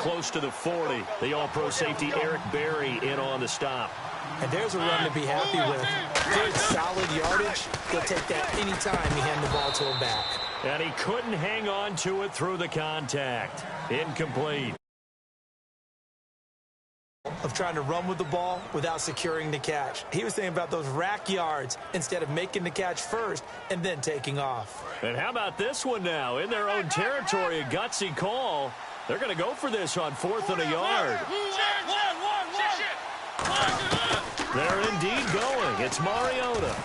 close to the 40. The all-pro safety Eric Berry in on the stop. And there's a run to be happy with. Good, solid yardage. He'll take that anytime you hand the ball to him back. And he couldn't hang on to it through the contact. Incomplete. Of trying to run with the ball without securing the catch. He was thinking about those rack yards instead of making the catch first and then taking off. And how about this one now? In their own territory, a gutsy call. They're going to go for this on 4th and a yard. They're indeed going. It's Mariota.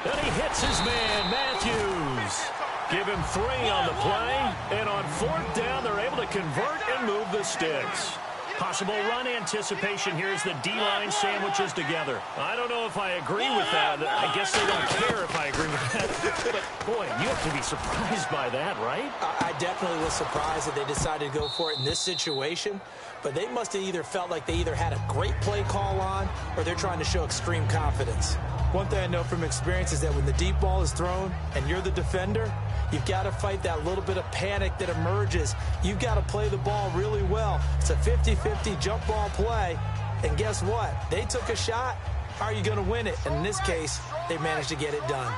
And he hits his man, Matthews. Give him 3 on the play. And on 4th down, they're able to convert and move the sticks. Possible run anticipation here as the D-line sandwiches together. I don't know if I agree with that. I guess they don't care if I agree with that. But, boy, you have to be surprised by that, right? I definitely was surprised that they decided to go for it in this situation. But they must have either felt like they either had a great play call on or they're trying to show extreme confidence. One thing I know from experience is that when the deep ball is thrown and you're the defender, you've got to fight that little bit of panic that emerges. You've got to play the ball really well. It's a 50-50 jump ball play. And guess what? They took a shot. How are you going to win it? And in this case, they managed to get it done.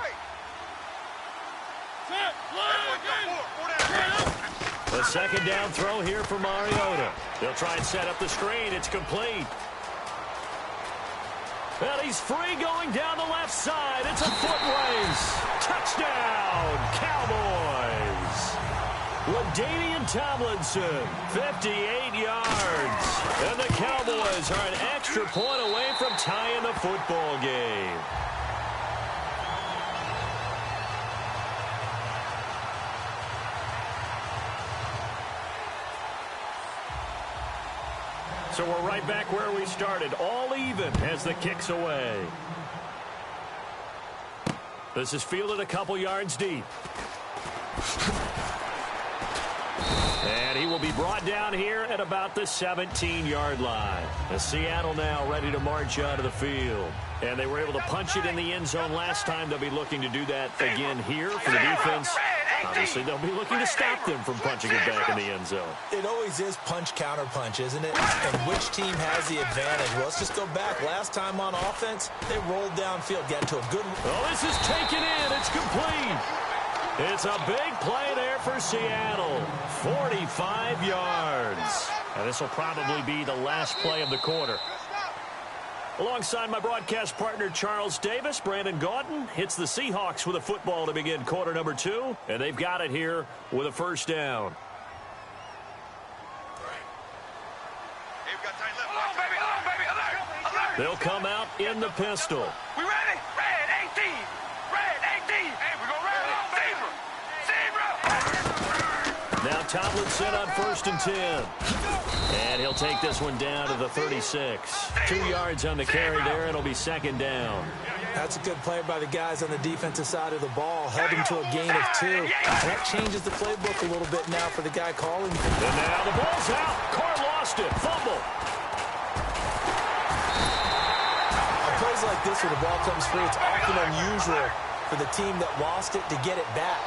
The second down throw here for Mariota. They'll try and set up the screen. It's complete. And he's free going down the left side. It's a foot race. Touchdown, Cowboys. LaDainian Tomlinson, 58 yards. And the Cowboys are an extra point away from tying the football game. So we're right back where we started, all even as the kick's away. This is fielded a couple yards deep. And he will be brought down here at about the 17-yard line. As Seattle now ready to march out of the field. And they were able to punch it in the end zone last time. They'll be looking to do that again here for the defense. Obviously, they'll be looking to stop them from punching it back in the end zone. It always is punch-counter-punch, isn't it? And which team has the advantage? Well, let's just go back. Last time on offense, they rolled downfield, got to a good... Oh, this is taken in. It's complete. It's a big play there for Seattle. 45 yards. And this will probably be the last play of the quarter. Alongside my broadcast partner, Charles Davis, Brandon Gaudin hits the Seahawks with a football to begin quarter number 2. And they've got it here with a first down. They'll come out in the pistol. We ready? Red 18. Red 18. Hey, we're going red. Zebra. Now Tomlinson on 1st and 10. And he'll take this one down to the 36. 2 yards on the carry there. It'll be second down. That's a good play by the guys on the defensive side of the ball. Held him to a gain of 2. And that changes the playbook a little bit now for the guy calling. And now the ball's out. Carr lost it. Fumble. On plays like this where the ball comes free, it's often unusual for the team that lost it to get it back.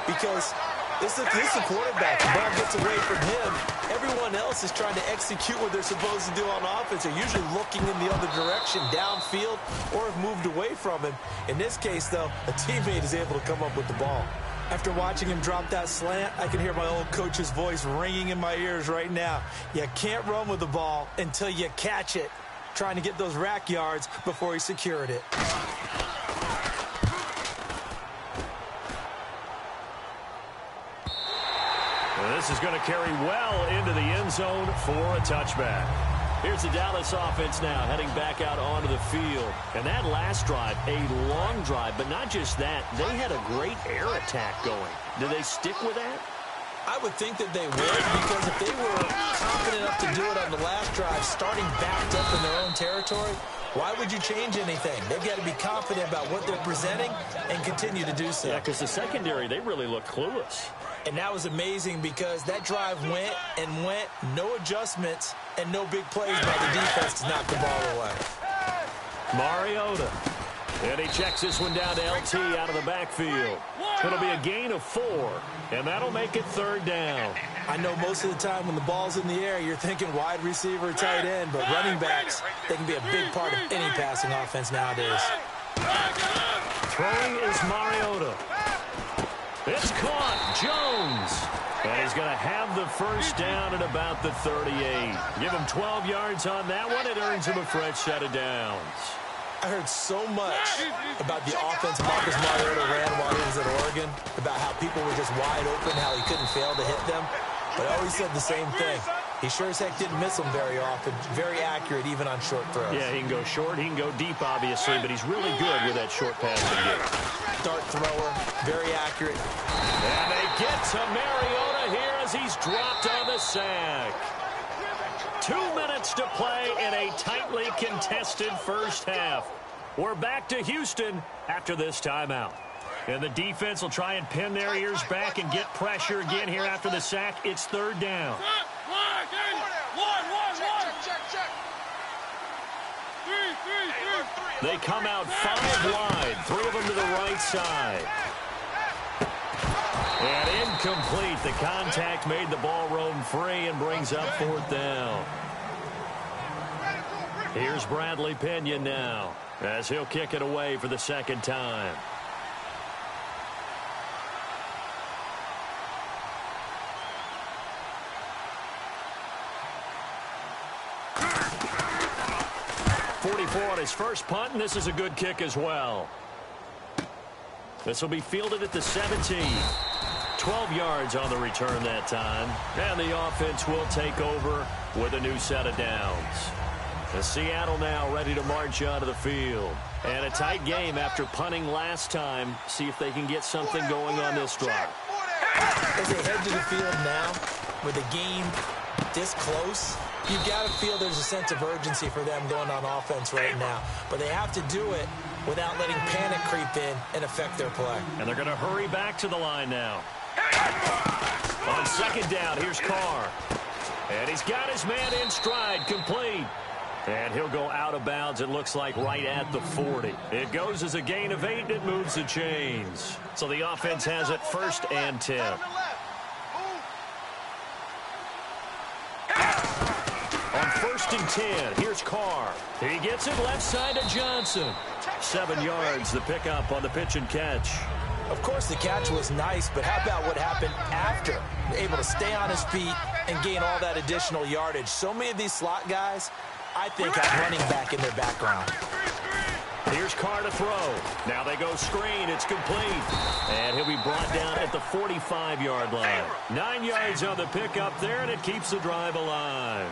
Because this is the quarterback. The ball gets away from him. Everyone else is trying to execute what they're supposed to do on offense. They're usually looking in the other direction, downfield, or have moved away from him. In this case, though, a teammate is able to come up with the ball. After watching him drop that slant, I can hear my old coach's voice ringing in my ears right now. You can't run with the ball until you catch it. Trying to get those rack yards before he secured it. This is going to carry well into the end zone for a touchback. Here's the Dallas offense now heading back out onto the field. And that last drive, a long drive, but not just that. They had a great air attack going. Do they stick with that? I would think that they would, because if they were confident enough to do it on the last drive, starting backed up in their own territory, why would you change anything? They've got to be confident about what they're presenting and continue to do so. Yeah, because the secondary, they really look clueless. And that was amazing because that drive went and went, no adjustments, and no big plays by the defense to knock the ball away. Mariota. And he checks this one down to LT out of the backfield. It'll be a gain of 4, and that'll make it 3rd down. I know most of the time when the ball's in the air, you're thinking wide receiver, tight end, but running backs, they can be a big part of any passing offense nowadays. Throwing is Mariota. It's caught. Jones. And he's going to have the first down at about the 38. Give him 12 yards on that one. It earns him a fresh set of downs. I heard so much about the offense Marcus Mariota ran while he was at Oregon, about how people were just wide open, how he couldn't fail to hit them. But I always said the same thing. He sure as heck didn't miss them very often. Very accurate, even on short throws. Yeah, he can go short. He can go deep, obviously, but he's really good with that short passing game. Dart thrower, very accurate. And they get to Mariota here as he's dropped on the sack. 2 minutes to play in a tightly contested first half. We're back to Houston after this timeout. And the defense will try and pin their ears back and get pressure again here after the sack. It's 3rd down. They come out 5 wide, 3 of them to the right side. And incomplete. The contact made the ball roam free and brings up 4th down. Here's Bradley Pinion now as he'll kick it away for the 2nd time. On his first punt, and this is a good kick as well. This will be fielded at the 17. 12 yards on the return that time. And the offense will take over with a new set of downs. The Seattle now ready to march onto the field. And a tight game after punting last time. See if they can get something going on this drive. As they head to the field now, with the game this close, you've got to feel there's a sense of urgency for them going on offense right now. But they have to do it without letting panic creep in and affect their play. And they're going to hurry back to the line now. On 2nd down, here's Carr. And he's got his man in stride, complete. And he'll go out of bounds, it looks like, right at the 40. It goes as a gain of 8, and it moves the chains. So the offense has it 1st and 10. On 1st and 10, here's Carr. He gets it left side to Johnson. 7 yards, the pickup on the pitch and catch. Of course, the catch was nice, but how about what happened after? Able to stay on his feet and gain all that additional yardage. So many of these slot guys, I think, have running back in their background. Here's Carr to throw. Now they go screen. It's complete. And he'll be brought down at the 45-yard line. 9 yards on the pickup there, and it keeps the drive alive.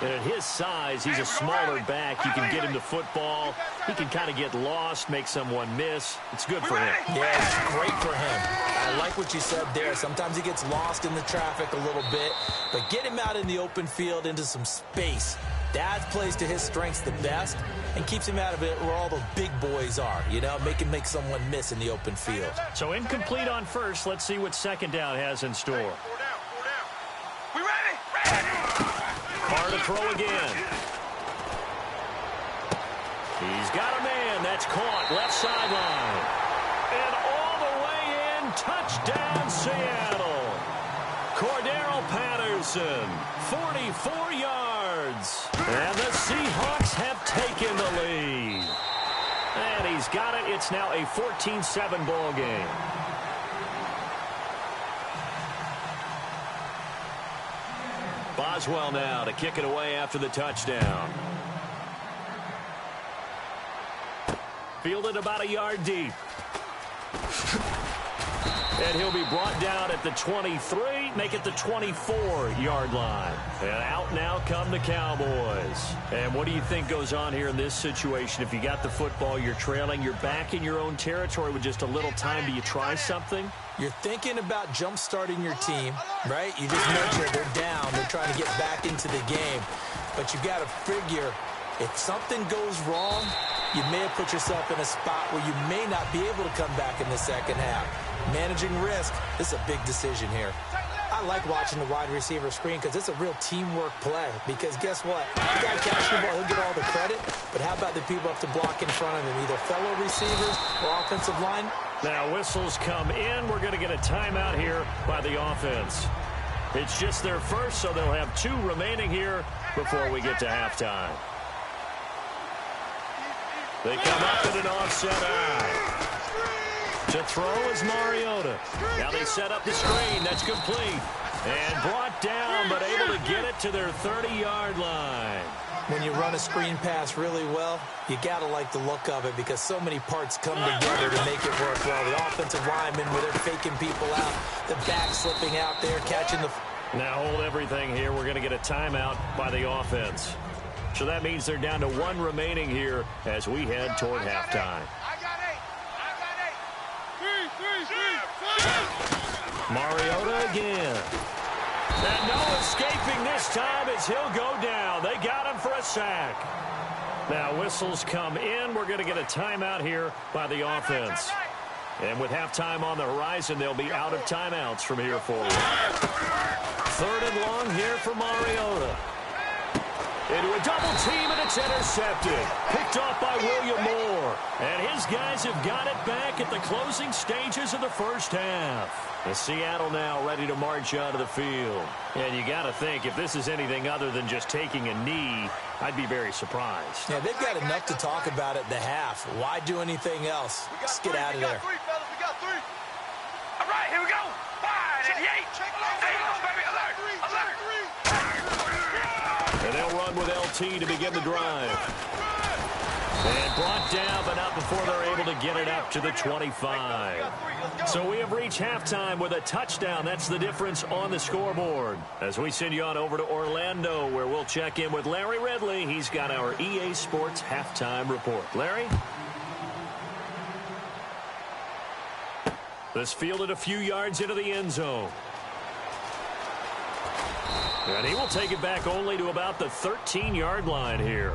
And at his size, he's a smaller back. You can get him to football. He can kind of get lost, make someone miss. It's good for him. Yeah, it's great for him. I like what you said there. Sometimes he gets lost in the traffic a little bit, but get him out in the open field into some space. That plays to his strengths the best and keeps him out of it where all the big boys are, you know, make someone miss in the open field. So incomplete on 1st. Let's see what 2nd down has in store. We ready? Carr to throw again. He's got a man. That's caught. Left sideline. And all the way in. Touchdown, Seattle. Cordero Patterson. 44 yards. And the Seahawks have taken the lead. And he's got it. It's now a 14-7 ball game. Boswell now to kick it away after the touchdown. Fielded about a yard deep. And he'll be brought down at the 23, make it the 24-yard line. And out now come the Cowboys. And what do you think goes on here in this situation? If you got the football, you're trailing, you're back in your own territory with just a little time. Do you try something? You're thinking about jump-starting your team, right? You just mentioned they're down. They're trying to get back into the game. But you got to figure, if something goes wrong, you may have put yourself in a spot where you may not be able to come back in the second half. Managing risk, this is a big decision here. I like watching the wide receiver screen because it's a real teamwork play. Because guess what? The guy catching the ball, he'll get all the credit. But how about the people up to block in front of him, either fellow receivers or offensive line? Now whistles come in. We're going to get a timeout here by the offense. It's just their first, so they'll have 2 remaining here before we get to halftime. They come up in an offset eye. To throw is Mariota. Now they set up the screen. That's complete. And brought down, but able to get it to their 30-yard line. When you run a screen pass really well, you got to like the look of it because so many parts come together to make it work well. The offensive linemen, where they're faking people out, the back slipping out there, catching the... Now hold everything here. We're going to get a timeout by the offense. So that means they're down to 1 remaining here as we head toward halftime. Mariota again. And no escaping this time as he'll go down. They got him for a sack. Now whistles come in. We're going to get a timeout here by the offense. And with halftime on the horizon, they'll be out of timeouts from here forward. 3rd and long here for Mariota. Into a double team, and it's intercepted. Picked off by William Moore. And his guys have got it back at the closing stages of the first half. And Seattle now ready to march onto the field. And you got to think, if this is anything other than just taking a knee, I'd be very surprised. Yeah, they've got enough to talk about at the half. Why do anything else? Let's get out of there. All right, here we go. 5 and 8. Baby, alert. And they'll run with LT to begin the drive. And brought down, but not before they're able to get it up to the 25. So we have reached halftime with a touchdown. That's the difference on the scoreboard. As we send you on over to Orlando, where we'll check in with Larry Ridley. He's got our EA Sports halftime report. Larry? This fielded a few yards into the end zone. And he will take it back only to about the 13-yard line here.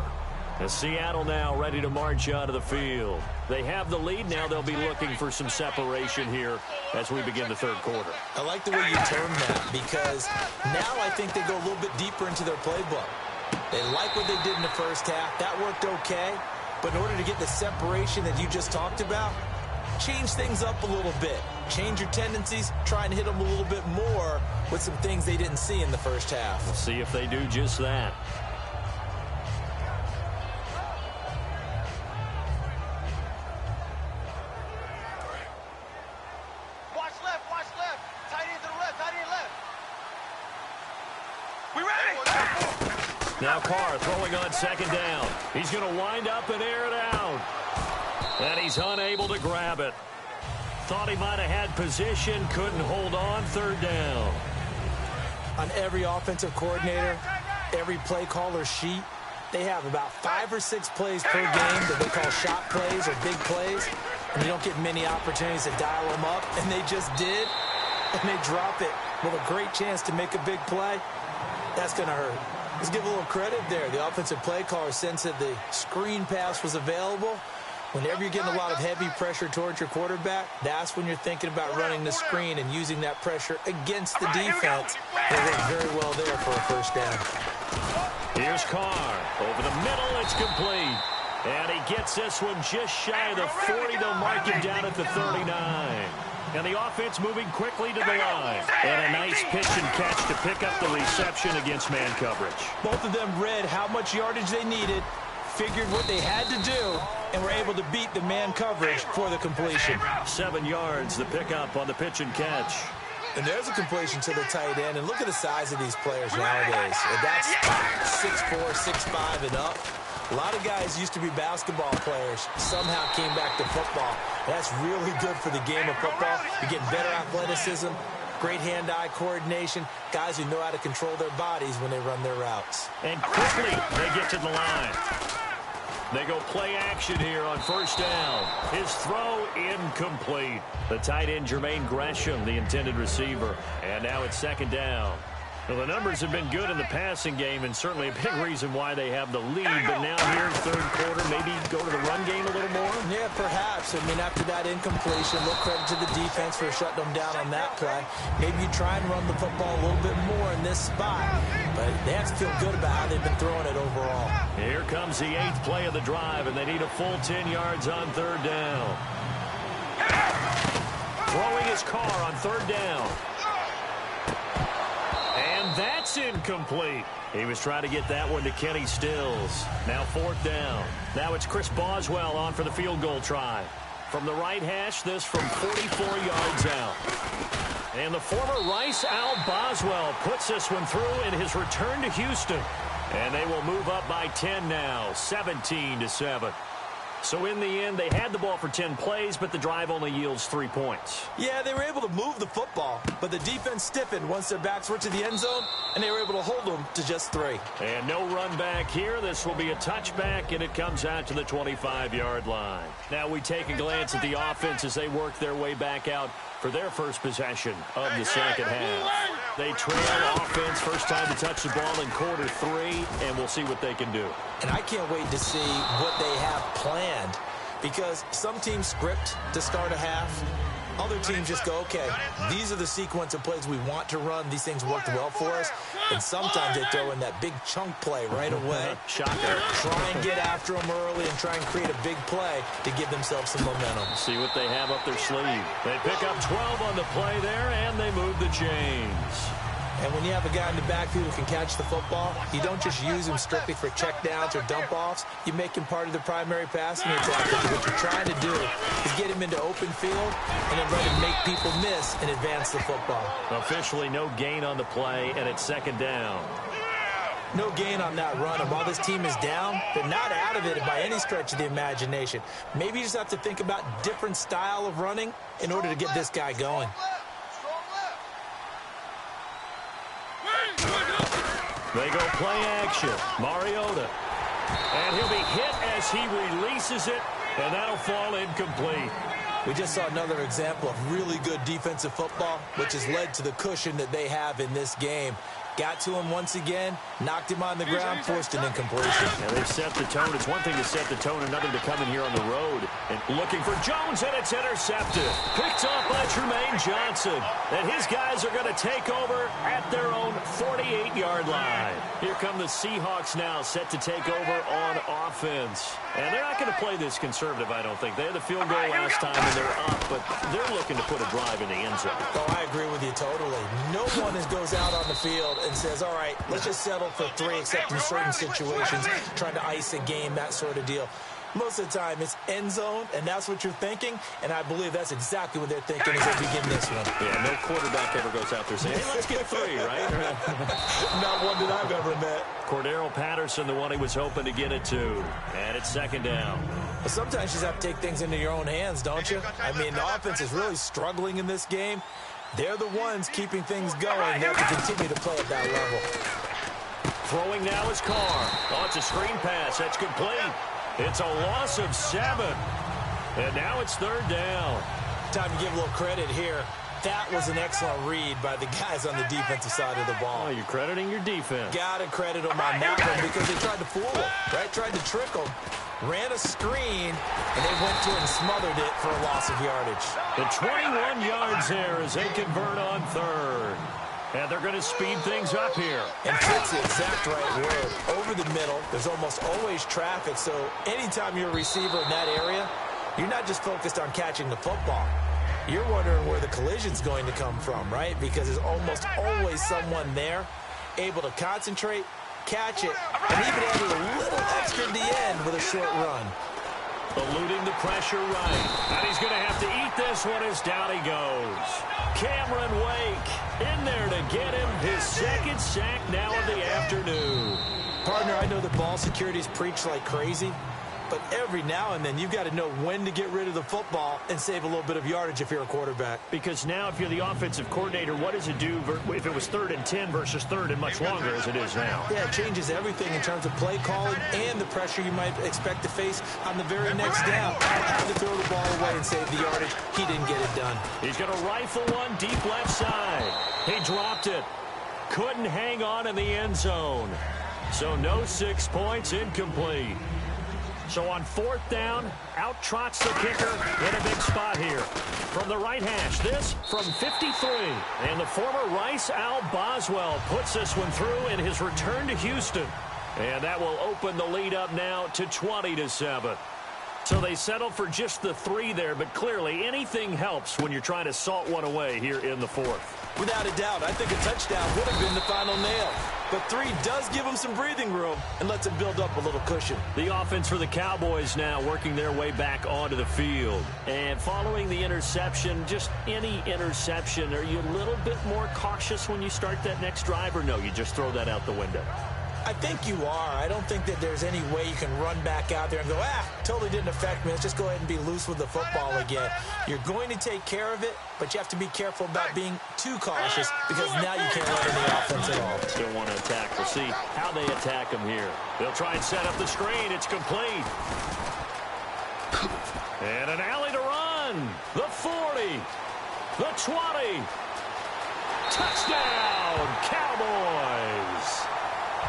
As Seattle now ready to march onto the field. They have the lead. Now they'll be looking for some separation here as we begin the 3rd quarter. I like the way you term that because now I think they go a little bit deeper into their playbook. They like what they did in the first half. That worked okay. But in order to get the separation that you just talked about, change things up a little bit. Change your tendencies. Try and hit them a little bit more with some things they didn't see in the first half. We'll see if they do just that. Now Carr throwing on 2nd down. He's going to wind up and air it out. And he's unable to grab it. Thought he might have had position, couldn't hold on. 3rd down. On every offensive coordinator, every play caller sheet, they have about 5 or 6 plays per game that they call shot plays or big plays. And you don't get many opportunities to dial them up. And they just did. And they drop it with a great chance to make a big play. That's going to hurt. Let's give a little credit there. The offensive play caller sensed that the screen pass was available. Whenever you're getting a lot of heavy pressure towards your quarterback, that's when you're thinking about running the screen and using that pressure against the defense. They worked very well there for a 1st down. Here's Carr. Over the middle, it's complete. And he gets this one just shy of the 40. They'll mark him down at the 39. And the offense moving quickly to the line. And a nice pitch and catch to pick up the reception against man coverage. Both of them read how much yardage they needed, figured what they had to do, and were able to beat the man coverage for the completion. 7 yards, the pickup on the pitch and catch. And there's a completion to the tight end. And look at the size of these players nowadays. And that's 6'4", 6'5", and up. A lot of guys used to be basketball players, somehow came back to football. That's really good for the game of football. You get better athleticism, great hand-eye coordination, guys who know how to control their bodies when they run their routes. And quickly, they get to the line. They go play action here on 1st down. His throw incomplete. The tight end, Jermaine Gresham, the intended receiver. And now it's 2nd down. Well, the numbers have been good in the passing game, and certainly a big reason why they have the lead. But now here in third quarter, maybe go to the run game a little more? Yeah, perhaps. I mean, after that incompletion, a little credit to the defense for shutting them down on that play. Maybe you try and run the football a little bit more in this spot. But they have to feel good about how they've been throwing it overall. Here comes the 8th play of the drive, and they need a full 10 yards on third down. Throwing his car on third down. And that's incomplete. He was trying to get that one to Kenny Stills. Now fourth down. Now it's Chris Boswell on for the field goal try. From the right hash, this from 44 yards out. And the former Rice Al Boswell puts this one through in his return to Houston. And they will move up by 10 now, 17-7. So in the end, they had the ball for 10 plays, but the drive only yields 3 points. Yeah, they were able to move the football, but the defense stiffened once their backs were to the end zone, and they were able to hold them to just 3. And no run back here. This will be a touchback, and it comes out to the 25-yard line. Now we take a glance at the offense as they work their way back out for their first possession of the second half. They trail offense, first time to touch the ball in quarter 3, and we'll see what they can do. And I can't wait to see what they have planned, because some teams script to start a half. Other teams just go, okay, these are the sequence of plays we want to run. These things worked well for us. And sometimes they throw in that big chunk play right away. Shocker. Try and get after them early and try and create a big play to give themselves some momentum. See what they have up their sleeve. They pick up 12 on the play there, and they move the chains. And when you have a guy in the backfield who can catch the football, you don't just use him strictly for checkdowns or dump-offs. You make him part of the primary passing attack. What you're trying to do is get him into open field and then let him make people miss and advance the football. Officially no gain on the play, and it's second down. No gain on that run. And while this team is down, they're not out of it by any stretch of the imagination. Maybe you just have to think about different style of running in order to get this guy going. They go play action. Mariota. And he'll be hit as he releases it, and that'll fall incomplete. We just saw another example of really good defensive football, which has led to the cushion that they have in this game. Got to him once again, knocked him on the ground, forced an incompletion. And they've set the tone. It's one thing to set the tone, another to come in here on the road. And looking for Jones, and it's intercepted. Picked off by Tremaine Johnson. And his guys are going to take over at their own 48-yard line. Here come the Seahawks now, set to take over on offense. And they're not going to play this conservative, I don't think. They had the field goal last time, and they're up, but they're looking to put a drive in the end zone. Oh, I agree with you totally. No one goes out on the field and says, all right, let's just settle for 3, except in certain situations, trying to ice a game, that sort of deal. Most of the time, it's end zone, and that's what you're thinking, and I believe that's exactly what they're thinking as they begin this one. Yeah, no quarterback ever goes out there saying, hey, let's get 3, right? Not one that I've ever met. Cordero Patterson, the one he was hoping to get it to. And it's second down. But sometimes you just have to take things into your own hands, don't you? I mean, the offense is really struggling in this game. They're the ones keeping things going. They have to continue to play at that level. Throwing now is Carr. Oh, it's a screen pass. That's complete. It's a loss of 7. And now it's third down. Time to give a little credit here. That was an excellent read by the guys on the defensive side of the ball. Oh, you're crediting your defense. Got to credit them on that one because they tried to fool them, right? Tried to trick them. Ran a screen, and they went to it and smothered it for a loss of yardage. The 21 yards there as they convert on third. And they're going to speed things up here. And fits the exact right word. Over the middle, there's almost always traffic, so anytime you're a receiver in that area, you're not just focused on catching the football. You're wondering where the collision's going to come from, right? Because there's almost always someone there able to concentrate, catch it, and even add a little extra at the end with a short run. Eluding the pressure right. And he's going to have to eat this one as down he goes. Cameron Wake in there to get him his second sack now of the afternoon. Partner, I know that ball security is preached like crazy, but every now and then you've got to know when to get rid of the football and save a little bit of yardage if you're a quarterback. Because now if you're the offensive coordinator, what does it do if it was 3rd and 10 versus 3rd and much longer as it is now? Yeah, it changes everything in terms of play calling and the pressure you might expect to face on the very next down. Had to throw the ball away and save the yardage. He didn't get it done. He's going to rifle one deep left side. He dropped it. couldn't hang on in the end zone. So no 6 points, incomplete. So on 4th down, out trots the kicker in a big spot here. From the right hash, this from 53. And the former Rice Al Boswell puts this one through in his return to Houston. And that will open the lead up now to 20-7. So they settled for just the 3 there, but clearly anything helps when you're trying to salt one away here in the 4th. Without a doubt, I think a touchdown would have been the final nail. But 3 does give them some breathing room and lets them build up a little cushion. The offense for the Cowboys now working their way back onto the field. And following the interception, just any interception, are you a little bit more cautious when you start that next drive, or no, you just throw that out the window? I think you are. I don't think that there's any way you can run back out there and go, totally didn't affect me. Let's just go ahead and be loose with the football again. You're going to take care of it, but you have to be careful about being too cautious because now you can't run in the offense at all. Still want to attack. We'll see how they attack them here. They'll try and set up the screen. It's complete. And an alley to run. The 40. The 20. Touchdown, Cowboys.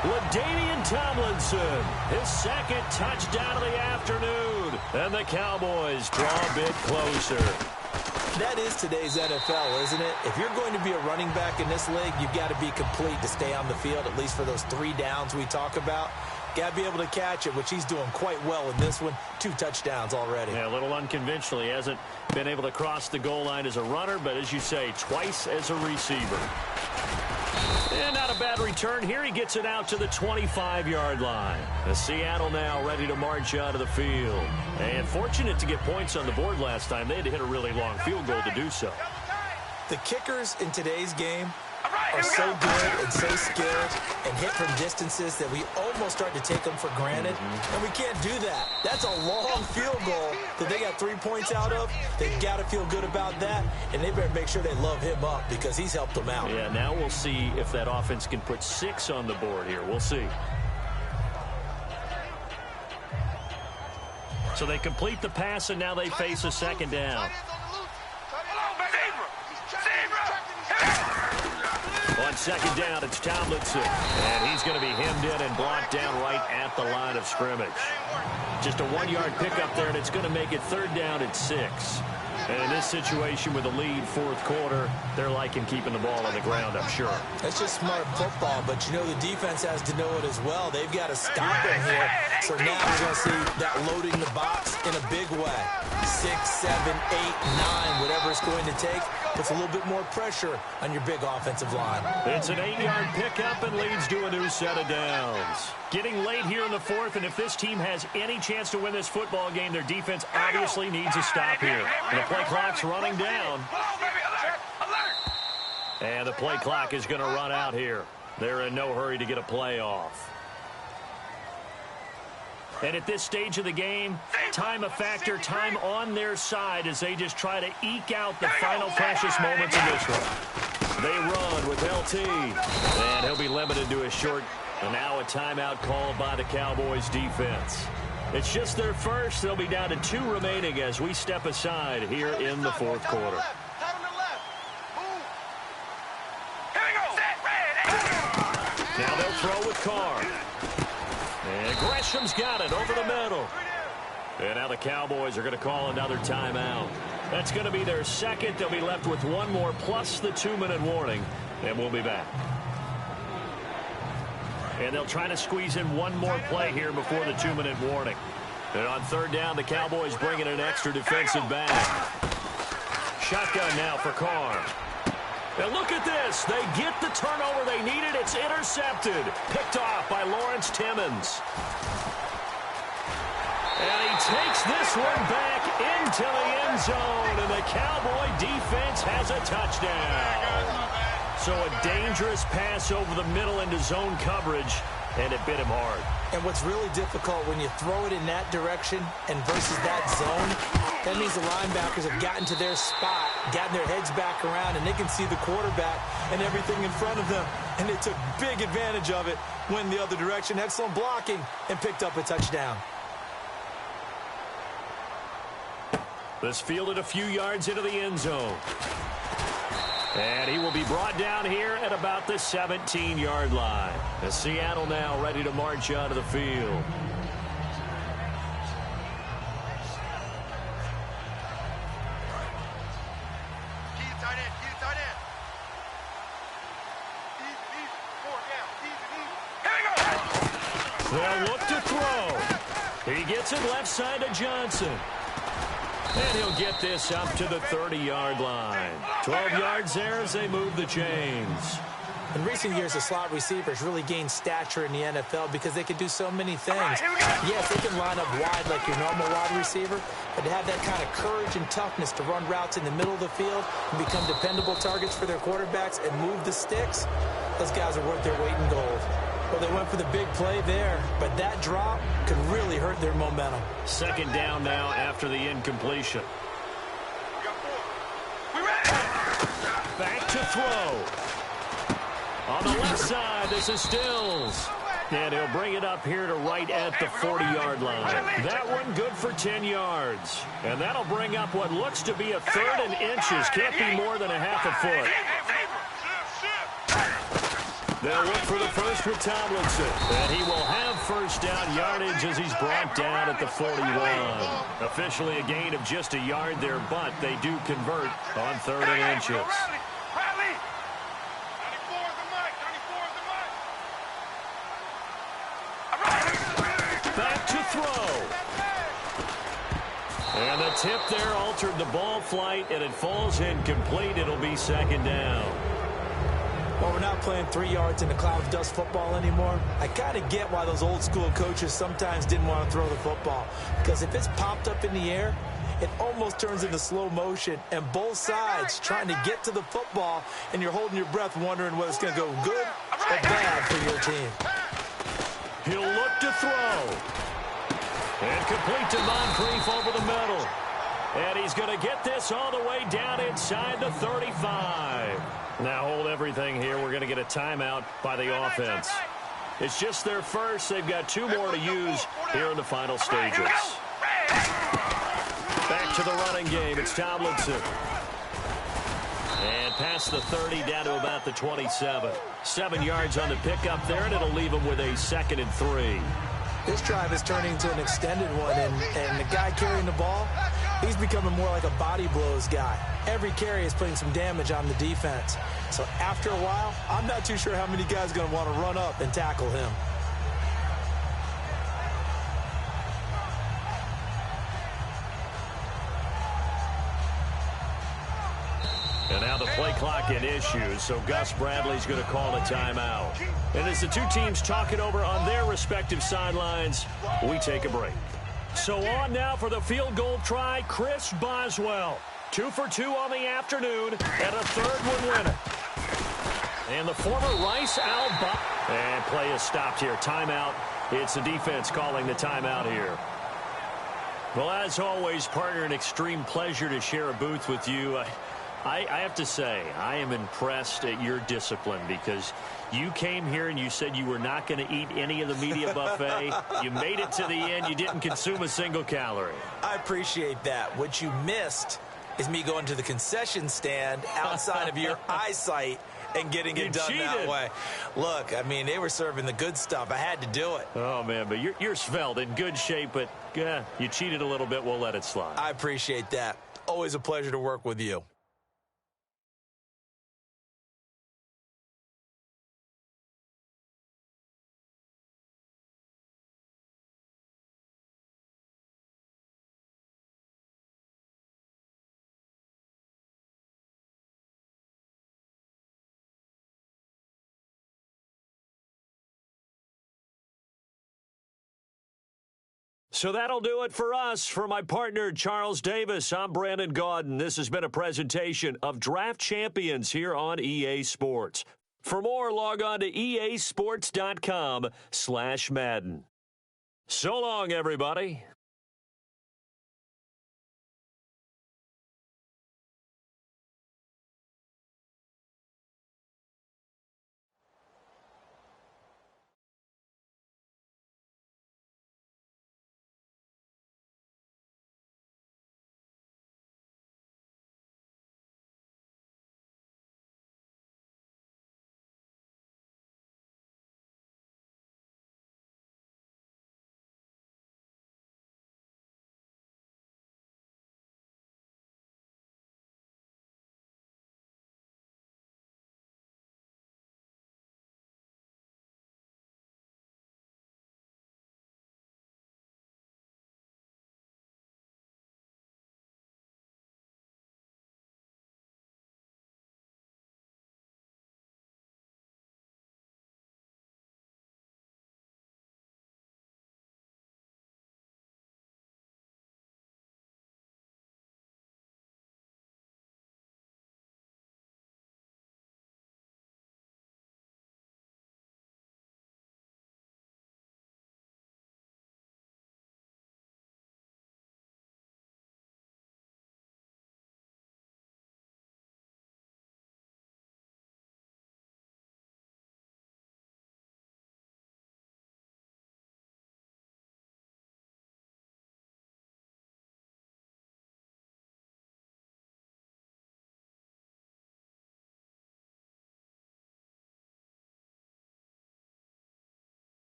LaDainian Tomlinson, his 2nd touchdown of the afternoon. And the Cowboys draw a bit closer. That is today's NFL, isn't it? If you're going to be a running back in this league, you've got to be complete to stay on the field, at least for those 3 downs we talk about. Got to be able to catch it, which he's doing quite well in this one. 2 touchdowns already. Yeah, a little unconventional. He hasn't been able to cross the goal line as a runner, but as you say, twice as a receiver. And not a bad return here. He gets it out to the 25-yard line. The Seattle now ready to march out of the field. And fortunate to get points on the board last time. They had to hit a really long field goal to do so. The kickers in today's game are so good and so skilled and hit from distances that we almost start to take them for granted. And we can't do that. That's a long field goal that they got 3 points out of. They've got to feel good about that, and they better make sure they love him up because he's helped them out. Yeah, now we'll see if that offense can put 6 on the board here. We'll see. So they complete the pass, and now they face a 2nd down. On 2nd down, it's Tomlinson. And he's going to be hemmed in and blocked down right at the line of scrimmage. Just a 1-yard pickup there, and it's going to make it 3rd down at 6. And in this situation with a lead 4th quarter, they're liking keeping the ball on the ground, I'm sure. That's just smart football, but you know the defense has to know it as well. They've got to stop him here. So now we're going to see that loading the box in a big way. 6, 7, 8, 9, whatever it's going to take. Puts a little bit more pressure on your big offensive line. It's an 8-yard pickup and leads to a new set of downs. Getting late here in the 4th, and if this team has any chance to win this football game, their defense obviously needs a stop here. And the play clock's running down. And the play clock is going to run out here. They're in no hurry to get a play off. And at this stage of the game, time a factor, time on their side as they just try to eke out the final precious moments of this one. They run with LT, and he'll be limited to a short, and now a timeout called by the Cowboys defense. It's just their first. They'll be down to 2 remaining as we step aside here in the 4th quarter. Now they'll throw with Carr. And Gresham's got it over the middle. And now the Cowboys are going to call another timeout. That's going to be their 2nd. They'll be left with 1 more plus the 2-minute warning. And we'll be back. And they'll try to squeeze in 1 more play here before the 2-minute warning. And on 3rd down, the Cowboys bring in an extra defensive back. Shotgun now for Carr. And look at this. They get the turnover they needed. It's intercepted. Picked off by Lawrence Timmons. And he takes this one back into the end zone. And the Cowboy defense has a touchdown. So a dangerous pass over the middle into zone coverage. And it bit him hard. And what's really difficult when you throw it in that direction and versus that zone, that means the linebackers have gotten to their spot, gotten their heads back around, and they can see the quarterback and everything in front of them. And they took big advantage of it, went the other direction, had some blocking, and picked up a touchdown. This fielded a few yards into the end zone. And he will be brought down here at about the 17-yard line. As Seattle now ready to march out of the field. They'll look to throw. He gets it left side to Johnson. And he'll get this up to the 30-yard line. 12 yards there as they move the chains. In recent years, the slot receivers really gained stature in the NFL because they can do so many things. Yes, they can line up wide like your normal wide receiver, but to have that kind of courage and toughness to run routes in the middle of the field and become dependable targets for their quarterbacks and move the sticks, those guys are worth their weight in gold. Well, they went for the big play there, but that drop could really hurt their momentum. Second down now after the incompletion. Back to throw. On the left side, this is Stills. And he'll bring it up here to right at the 40-yard line. That one good for 10 yards. And that'll bring up what looks to be a third and inches. Can't be more than a half a foot. They'll look for the first with Tomlinson. And he will have first down yardage as he's brought down at the 41. Officially a gain of just a yard there, but they do convert on third and inches. Back to throw. And the tip there altered the ball flight, and it falls incomplete. It'll be second down. Well, we're not playing 3 yards in a cloud of dust football anymore. I kind of get why those old school coaches sometimes didn't want to throw the football. Because if it's popped up in the air, it almost turns into slow motion. And both sides trying to get to the football, and you're holding your breath wondering whether it's going to go good or bad for your team. He'll look to throw. And complete to Moncrief over the middle. And he's going to get this all the way down inside the 35. Now hold everything here. We're going to get a timeout by the offense. It's just their first. They've got 2 more to use here in the final stages. Back to the running game. It's Tomlinson. And past the 30 down to about the 27. 7 yards on the pickup there, and it'll leave him with a 2nd and 3. This drive is turning into an extended one, and the guy carrying the ball, he's becoming more like a body blows guy. Every carry is putting some damage on the defense. So after a while, I'm not too sure how many guys are going to want to run up and tackle him. And now the play clock in issues, so Gus Bradley's going to call a timeout. And as the two teams talk it over on their respective sidelines, we take a break. So on now for the field goal try, Chris Boswell. 2 for 2 on the afternoon, and a third one winner. And the former Rice Alba. And play is stopped here. Timeout. It's the defense calling the timeout here. Well, as always, partner, an extreme pleasure to share a booth with you. I have to say, I am impressed at your discipline because you came here and you said you were not going to eat any of the media buffet. You made it to the end. You didn't consume a single calorie. I appreciate that. What you missed is me going to the concession stand outside of your eyesight and getting it done that way. Look, I mean, they were serving the good stuff. I had to do it. Oh, man, but you're svelte, in good shape, but you cheated a little bit. We'll let it slide. I appreciate that. Always a pleasure to work with you. So that'll do it for us. For my partner, Charles Davis, I'm Brandon Gaudin. This has been a presentation of Draft Champions here on EA Sports. For more, log on to easports.com/Madden. So long, everybody.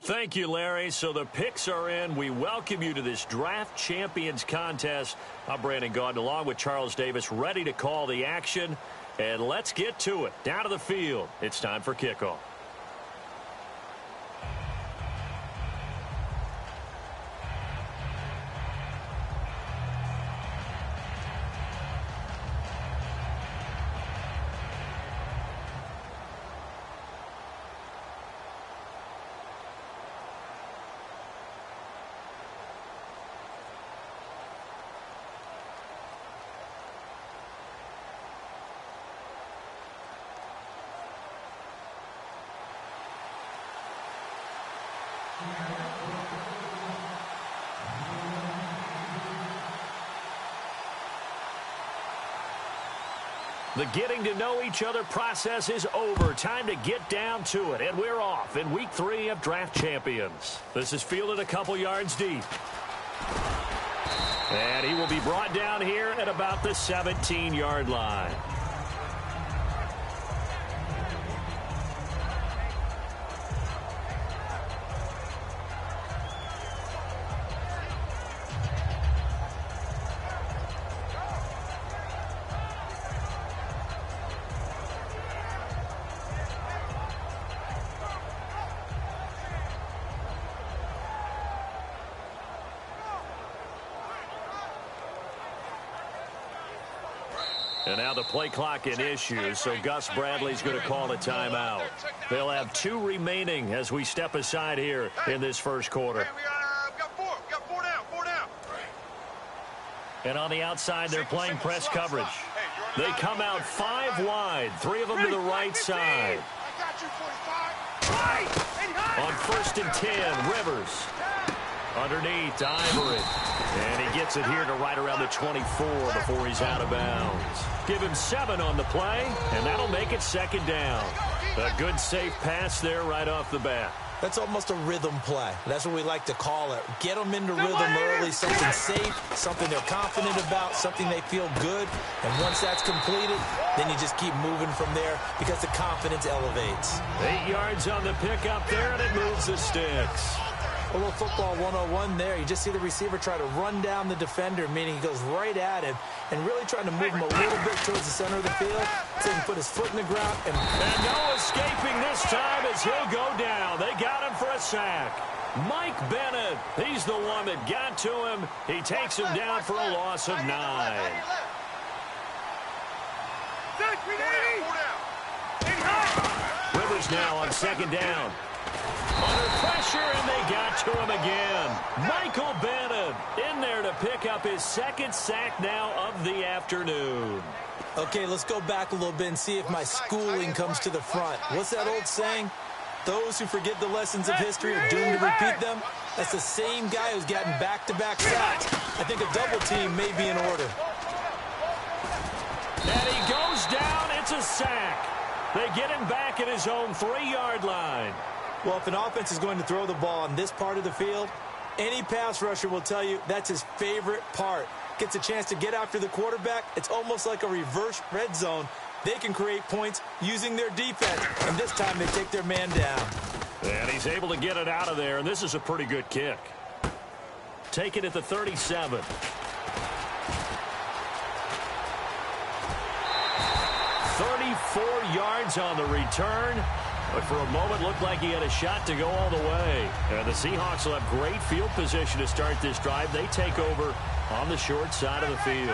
Thank you, Larry. So the picks are in. We welcome you to this Draft Champions contest. I'm Brandon Gaudin along with Charles Davis, ready to call the action. And let's get to it. Down to the field. It's time for kickoff. The getting to know each other process is over. Time to get down to it. And we're off in week 3 of Draft Champions. This is fielded a couple yards deep. And he will be brought down here at about the 17-yard line. And now the play clock in issue, so Gus Bradley's going to call a timeout. They'll have 2 remaining as we step aside here in this first quarter. Hey, we got four down. And on the outside, they're playing press coverage. They come out 5 wide, 3 of them to the right side. I got you, 45. On 1st and 10, Rivers. Underneath to Ivory. And he gets it here to right around the 24 before he's out of bounds. Give him 7 on the play, and that'll make it 2nd down. A good safe pass there right off the bat. That's almost a rhythm play. That's what we like to call it. Get them into rhythm early, something safe, something they're confident about, something they feel good. And once that's completed, then you just keep moving from there because the confidence elevates. 8 yards on the pickup there, and it moves the sticks. A little football 101 there. You just see the receiver try to run down the defender, meaning he goes right at him and really trying to move him a little bit towards the center of the field so he can put his foot in the ground. And no escaping this time as he'll go down. They got him for a sack. Mike Bennett, he's the one that got to him. He takes him down for a loss of 9. Rivers now on 2nd down. Under pressure, and they got to him again. Michael Bennett in there to pick up his 2nd sack now of the afternoon. Okay, let's go back a little bit and see if my schooling comes to the front. What's that old saying? Those who forget the lessons of history are doomed to repeat them. That's the same guy who's gotten back-to-back sacks. I think a double team may be in order. And he goes down. It's a sack. They get him back at his own 3-yard line. Well, if an offense is going to throw the ball on this part of the field, any pass rusher will tell you that's his favorite part. Gets a chance to get after the quarterback. It's almost like a reverse red zone. They can create points using their defense, and this time they take their man down. And he's able to get it out of there, and this is a pretty good kick. Take it at the 37. 34 yards on the return. But for a moment, looked like he had a shot to go all the way. And the Seahawks will have great field position to start this drive. They take over on the short side of the field. We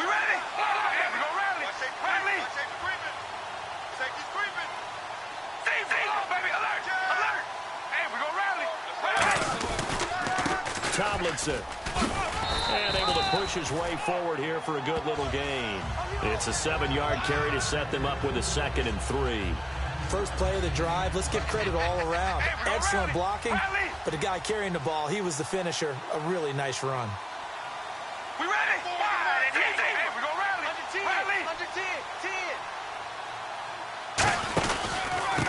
ready? Yeah, we gonna rally. Rally. Safety's creeping. Safety, baby, alert. Hey, we gonna rally. Tomlinson. And able to push his way forward here for a good little gain. It's a 7-yard carry to set them up with a 2nd and 3. First play of the drive, let's give credit all around. Excellent blocking, but the guy carrying the ball, he was the finisher. A really nice run. We ready? Hey, we gonna rally. Under 10.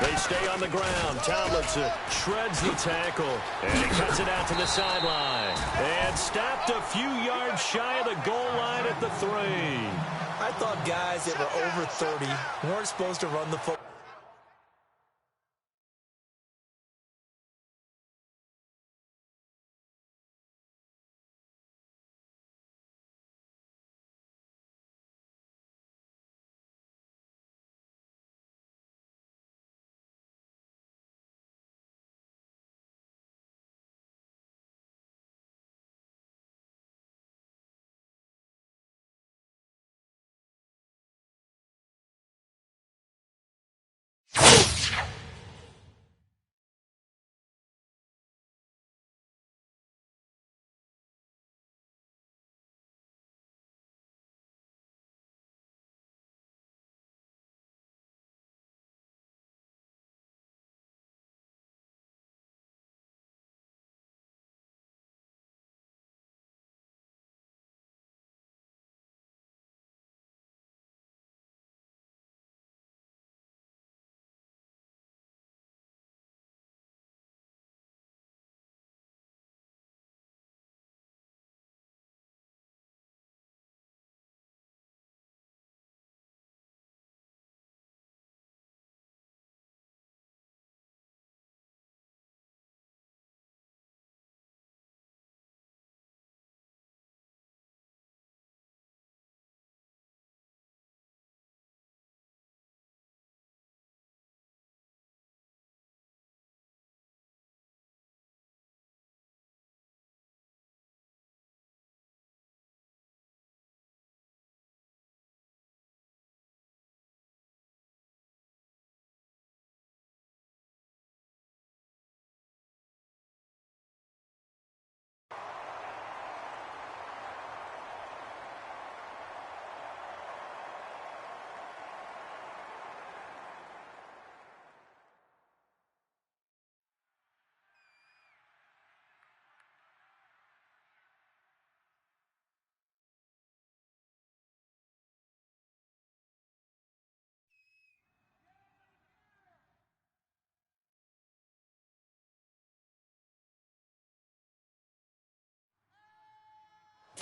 They stay on the ground. Tomlinson shreds the tackle. And he cuts it out to the sideline. And stopped a few yards shy of the goal line at the 3. I thought guys that were over 30 weren't supposed to run the football.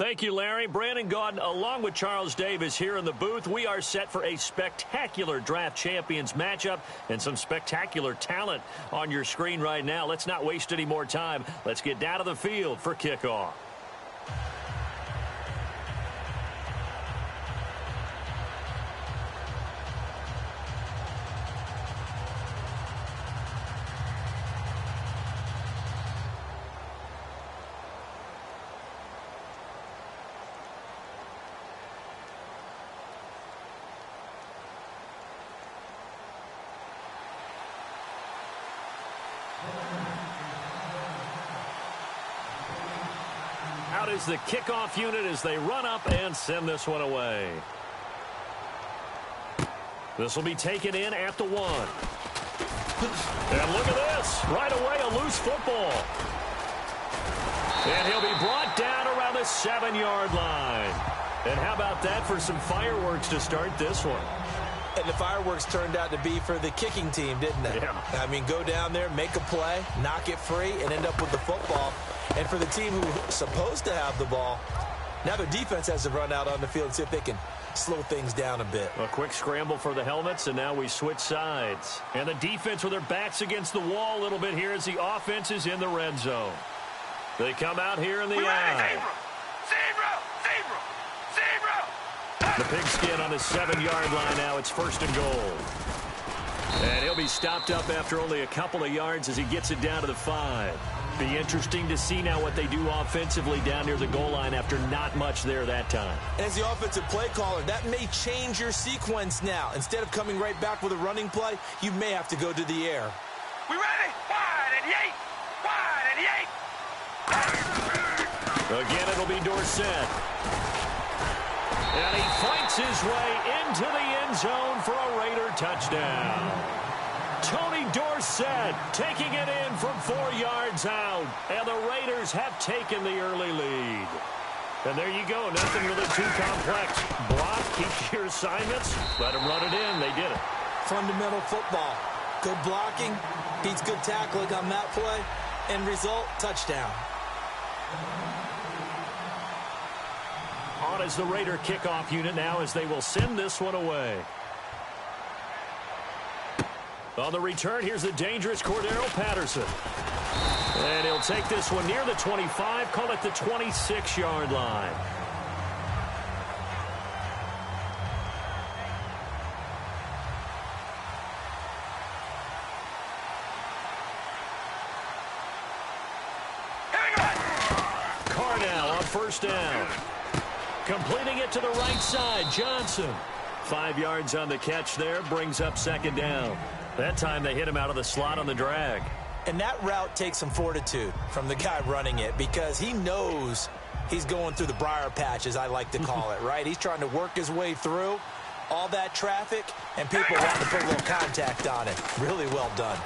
Thank you, Larry. Brandon Gaudin, along with Charles Davis here in the booth. We are set for a spectacular draft champions matchup and some spectacular talent on your screen right now. Let's not waste any more time. Let's get down to the field for kickoff. Out is the kickoff unit as they run up and send this one away. This will be taken in at the 1. And look at this. Right away, a loose football. And he'll be brought down around the 7-yard line. And how about that for some fireworks to start this one? And the fireworks turned out to be for the kicking team, didn't they? Yeah. I mean, go down there, make a play, knock it free, and end up with the football. And for the team who's supposed to have the ball, now their defense has to run out on the field and see if they can slow things down a bit. A quick scramble for the helmets, and now we switch sides. And the defense with their backs against the wall a little bit here as the offense is in the red zone. They come out here in the eye. The pigskin on the 7-yard line now. It's 1st and goal. And he'll be stopped up after only a couple of yards as he gets it down to the 5. Be interesting to see now what they do offensively down near the goal line after not much there that time. And as the offensive play caller, that may change your sequence now. Instead of coming right back with a running play, you may have to go to the air. We ready? Wide and yay! Wide and yay! Again, it'll be Dorsett. And he fights his way into the end zone for a Raider touchdown. Tony Dorsett taking it in from 4 yards out. And the Raiders have taken the early lead. And there you go. Nothing really too complex. Block, keep your assignments. Let them run it in. They did it. Fundamental football. Good blocking. Beats good tackling on that play. End result, touchdown. On is the Raider kickoff unit now as they will send this one away. On the return, here's the dangerous Cordero Patterson. And he'll take this one near the 25, call it the 26-yard line. Carr now on 1st down. Completing it to the right side, Johnson. 5 yards on the catch there, brings up 2nd down. That time they hit him out of the slot on the drag. And that route takes some fortitude from the guy running it because he knows he's going through the briar patch, as I like to call it, right? He's trying to work his way through all that traffic, and people want to put a little contact on it. Really well done.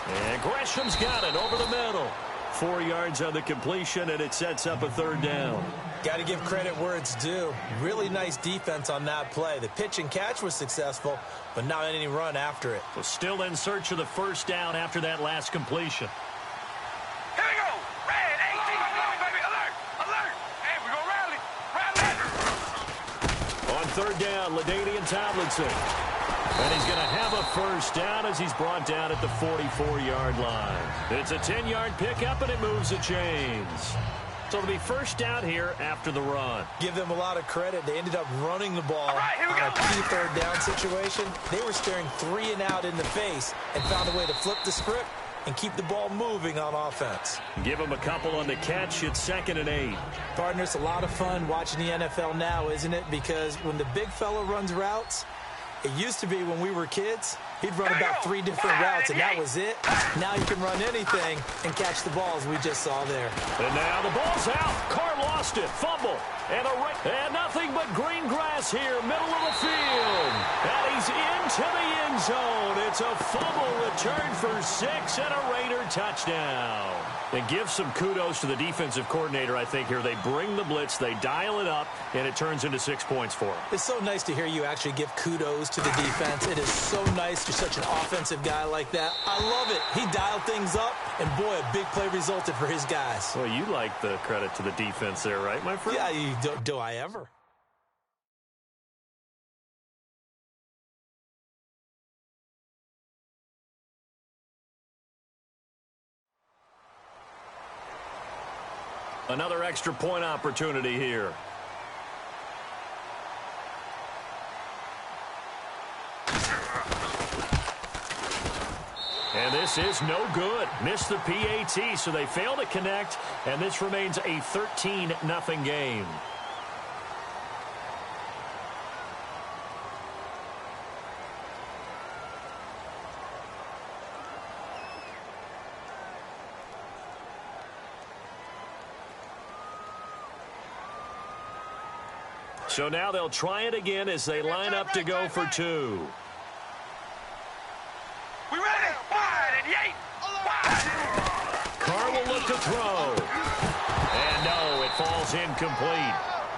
And Gresham's got it over the middle. 4 yards on the completion, and it sets up a 3rd down. Got to give credit where it's due. Really nice defense on that play. The pitch and catch was successful, but not any run after it. So still in search of the 1st down after that last completion. Here we go! Red 18, baby! Alert! Alert! Hey, we go rally! Rally! On 3rd down, LaDainian Tomlinson. And he's going to have a 1st down as he's brought down at the 44-yard line. It's a 10-yard pickup, and it moves the chains. So it'll be 1st down here after the run. Give them a lot of credit. They ended up running the ball right, on a key 3rd down situation. They were staring 3 and out in the face and found a way to flip the script and keep the ball moving on offense. Give him a couple on the catch. It's 2nd and 8. Partner, it's a lot of fun watching the NFL now, isn't it? Because when the big fella runs routes, it used to be when we were kids, he'd run about 3 different routes, and that was it. Now you can run anything and catch the balls we just saw there. And now the ball's out. Carr lost it. Fumble. And nothing but green grass here, middle of the field. And he's into the end zone. It's a fumble return for 6 and a Raider touchdown. And give some kudos to the defensive coordinator, I think, here. They bring the blitz, they dial it up, and it turns into 6 points for them. It's so nice to hear you actually give kudos to the defense. It is so nice. You're such an offensive guy like that. I love it. He dialed things up, and boy, a big play resulted for his guys. Well, you like the credit to the defense there, right, my friend? Yeah, do I ever? Another extra point opportunity here. And this is no good. Missed the PAT, so they fail to connect, and this remains a 13-0 game. So now they'll try it again as they line up to go for two. We ready? Wide and yay! Wide! Carr will look to throw. And no, it falls incomplete.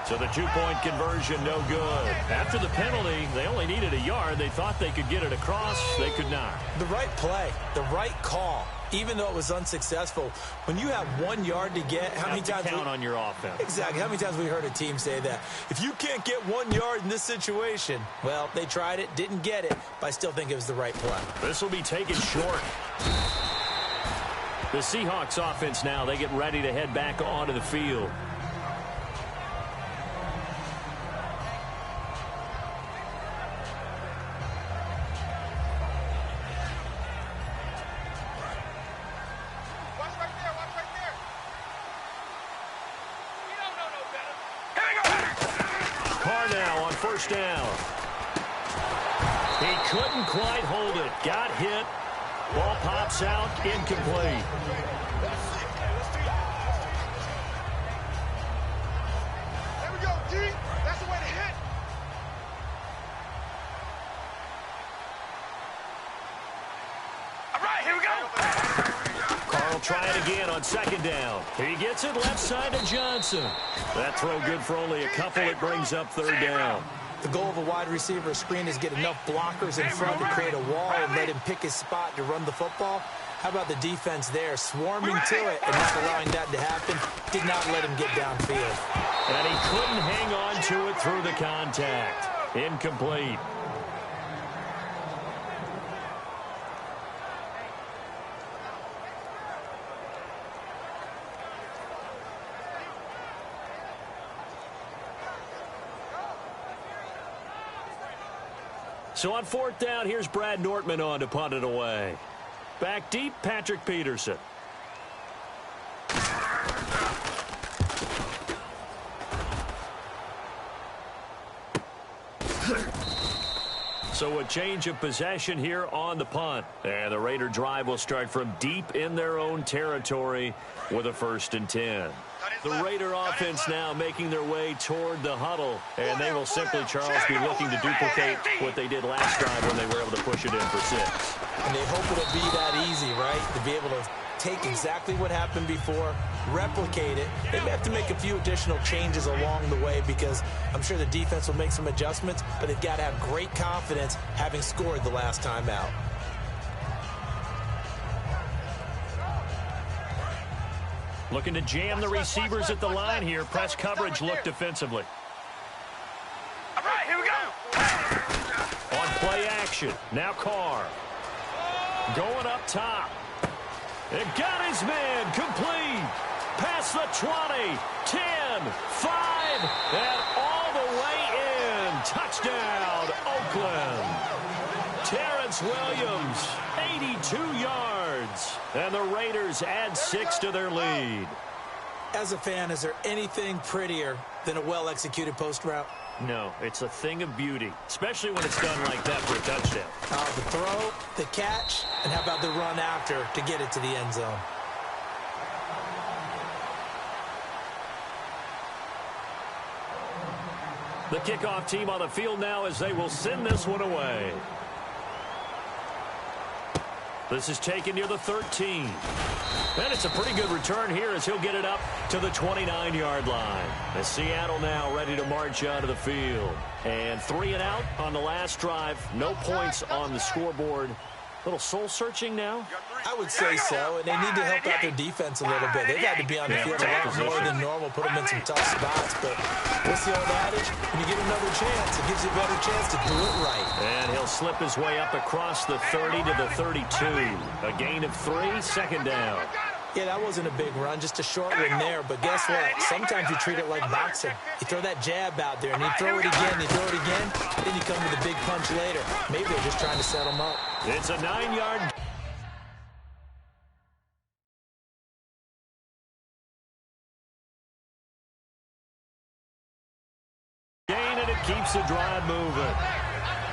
So the two-point conversion no good. After the penalty, they only needed a yard. They thought they could get it across. They could not. The right play, the right call, even though it was unsuccessful. When you have 1 yard to get, how many times count on your offense? Exactly. How many times we heard a team say that? If you can't get 1 yard in this situation, well, they tried it, didn't get it, but I still think it was the right play. This will be taken short. The Seahawks offense now, they get ready to head back onto the field. First down. He couldn't quite hold it. Got hit. Ball pops out. Incomplete. There we go, D. That's the way to hit. All right, here we go. Carr will try it again on second down. He gets it left side to Johnson. That throw good for only a couple. It brings up third down. The goal of a wide receiver screen is get enough blockers in front to create a wall and let him pick his spot to run the football. How about the defense there, swarming to it and not allowing that to happen? Did not let him get downfield. And he couldn't hang on to it through the contact. Incomplete. So on fourth down, here's Brad Nortman on to punt it away. Back deep, Patrick Peterson. So a change of possession here on the punt. And the Raider drive will start from deep in their own territory with a 1st and 10. The Raider offense now making their way toward the huddle. And they will simply, Charles, be looking to duplicate what they did last time when they were able to push it in for 6. And they hope it'll be that easy, right? To be able to take exactly what happened before, replicate it. They may have to make a few additional changes along the way because I'm sure the defense will make some adjustments, but they've got to have great confidence having scored the last time out. Looking to jam the receivers at the line here. Press coverage look defensively. All right, here we go. On play action. Now Carr. Going up top. It got his man complete. Past the 20, 10, 5, and all the way in. Touchdown, Oakland. Terrence Williams, 82 yards. And the Raiders add 6 to their lead. As a fan, is there anything prettier than a well-executed post route? No, it's a thing of beauty, especially when it's done like that for a touchdown. The throw, the catch, and how about the run after to get it to the end zone? The kickoff team on the field now as they will send this one away. This is taken near the 13. And it's a pretty good return here as he'll get it up to the 29-yard line. As Seattle now ready to march out of the field. And 3 and out on the last drive. No points on the scoreboard. Little soul-searching now? I would say so, and they need to help out their defense a little bit. They've had to be on the field a lot more than normal, put them in some tough spots. But what's the old adage? When you get another chance, it gives you a better chance to do it right. And he'll slip his way up across the 30 to the 32. A gain of 3, second down. Yeah, that wasn't a big run, just a short one there. But guess what? Sometimes you treat it like boxing. You throw that jab out there, and you throw it again, you throw it again, then you come with a big punch later. Maybe they're just trying to set them up. It's a 9-yard gain, and it keeps the drive moving.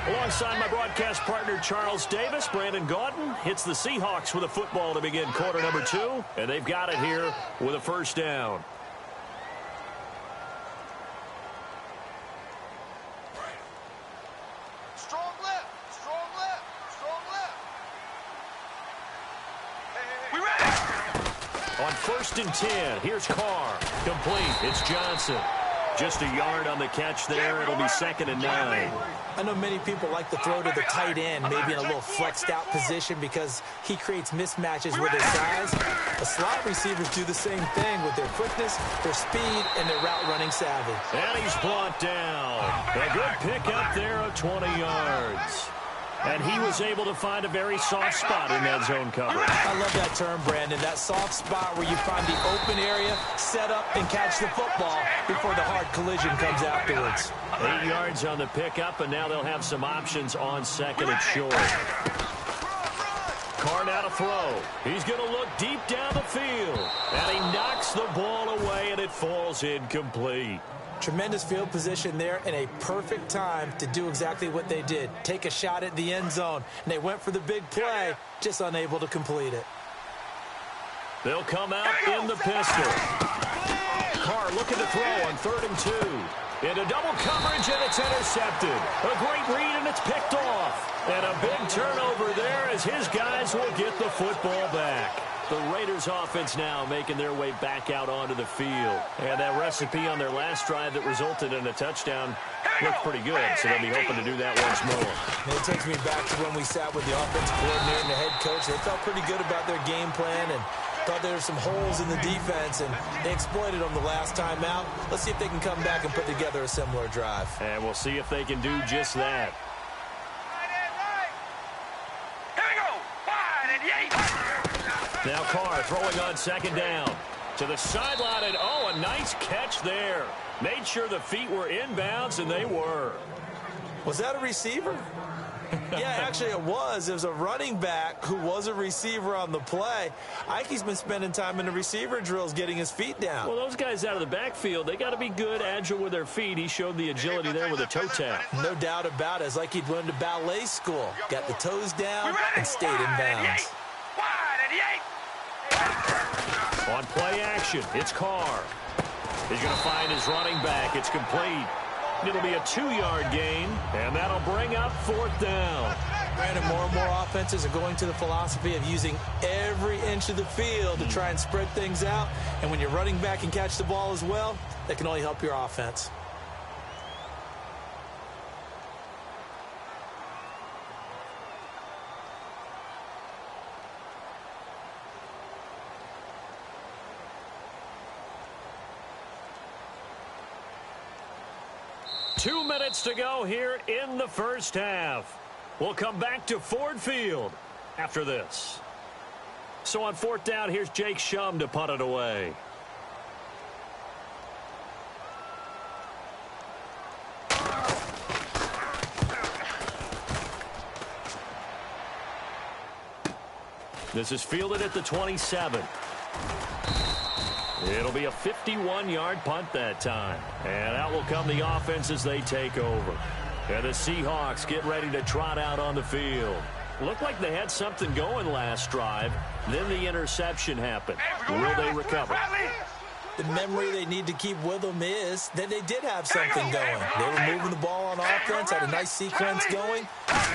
Alongside my broadcast partner, Charles Davis, Brandon Gaudin hits the Seahawks with a football to begin quarter number 2, and they've got it here with a first down. Strong left. Strong left. Strong left. Hey. We ready? On 1st and 10, here's Carr. Complete. It's Johnson. Just a yard on the catch there. It'll be 2nd and 9. I know many people like to throw to the tight end, maybe in a little flexed out position because he creates mismatches with his size. The slot receivers do the same thing with their quickness, their speed, and their route running savvy. And he's brought down. A good pickup there of 20 yards. And he was able to find a very soft spot in that zone coverage. I love that term, Brandon. That soft spot where you find the open area, set up, and catch the football before the hard collision comes afterwards. 8 yards on the pickup, and now they'll have some options on 2nd and short. Carr now to throw. He's going to look deep down the field. And he knocks the ball away, and it falls incomplete. Tremendous field position there and a perfect time to do exactly what they did. Take a shot at the end zone. And they went for the big play, just unable to complete it. They'll come out in the pistol. Carr looking to throw on 3rd and 2. Into double coverage, and it's intercepted. A great read, and it's picked off. And a big turnover there as his guys will get the football back. The Raiders offense now making their way back out onto the field. And that recipe on their last drive that resulted in a touchdown looked pretty good, so they'll be hoping to do that once more. And it takes me back to when we sat with the offensive coordinator and the head coach. They felt pretty good about their game plan and thought there were some holes in the defense, and they exploited them the last time out. Let's see if they can come back and put together a similar drive. And we'll see if they can do just that. Here we go. Wide and Yates. Now Carr throwing on 2nd down. To the sideline, and a nice catch there. Made sure the feet were inbounds, and they were. Was that a receiver? Yeah, actually it was. It was a running back who was a receiver on the play. Ike's been spending time in the receiver drills getting his feet down. Well, those guys out of the backfield, they got to be good, agile with their feet. He showed the agility there with a toe tap. No doubt about it. It's like he'd learned to ballet school. Got the toes down and stayed in bounds. Wide and Yates. On play action, it's Carr. He's going to find his running back. It's complete. It'll be a 2-yard gain, and that'll bring up 4th down. Brandon, more and more offenses are going to the philosophy of using every inch of the field to try and spread things out. And when you're running back and catch the ball as well, that can only help your offense. Two minutes to go here in the first half. We'll come back to Ford Field after this. So on 4th down, here's Jake Shum to punt it away. This is fielded at the 27. It'll be a 51-yard punt that time. And out will come the offense as they take over. And the Seahawks get ready to trot out on the field. Looked like they had something going last drive. Then the interception happened. Will they recover? The memory they need to keep with them is that they did have something going. They were moving the ball on offense, had a nice sequence going.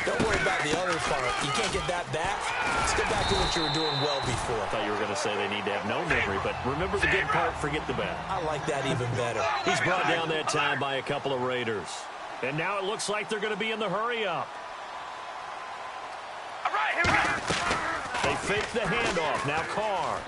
Don't worry about the other part. You can't get that back. Let's get back to what you were doing well before. I thought you were going to say they need to have no memory, but remember the good part, forget the bad. I like that even better. He's brought down that time by a couple of Raiders. And now it looks like they're going to be in the hurry-up. All right, here we go. They fake the handoff. Now Carr.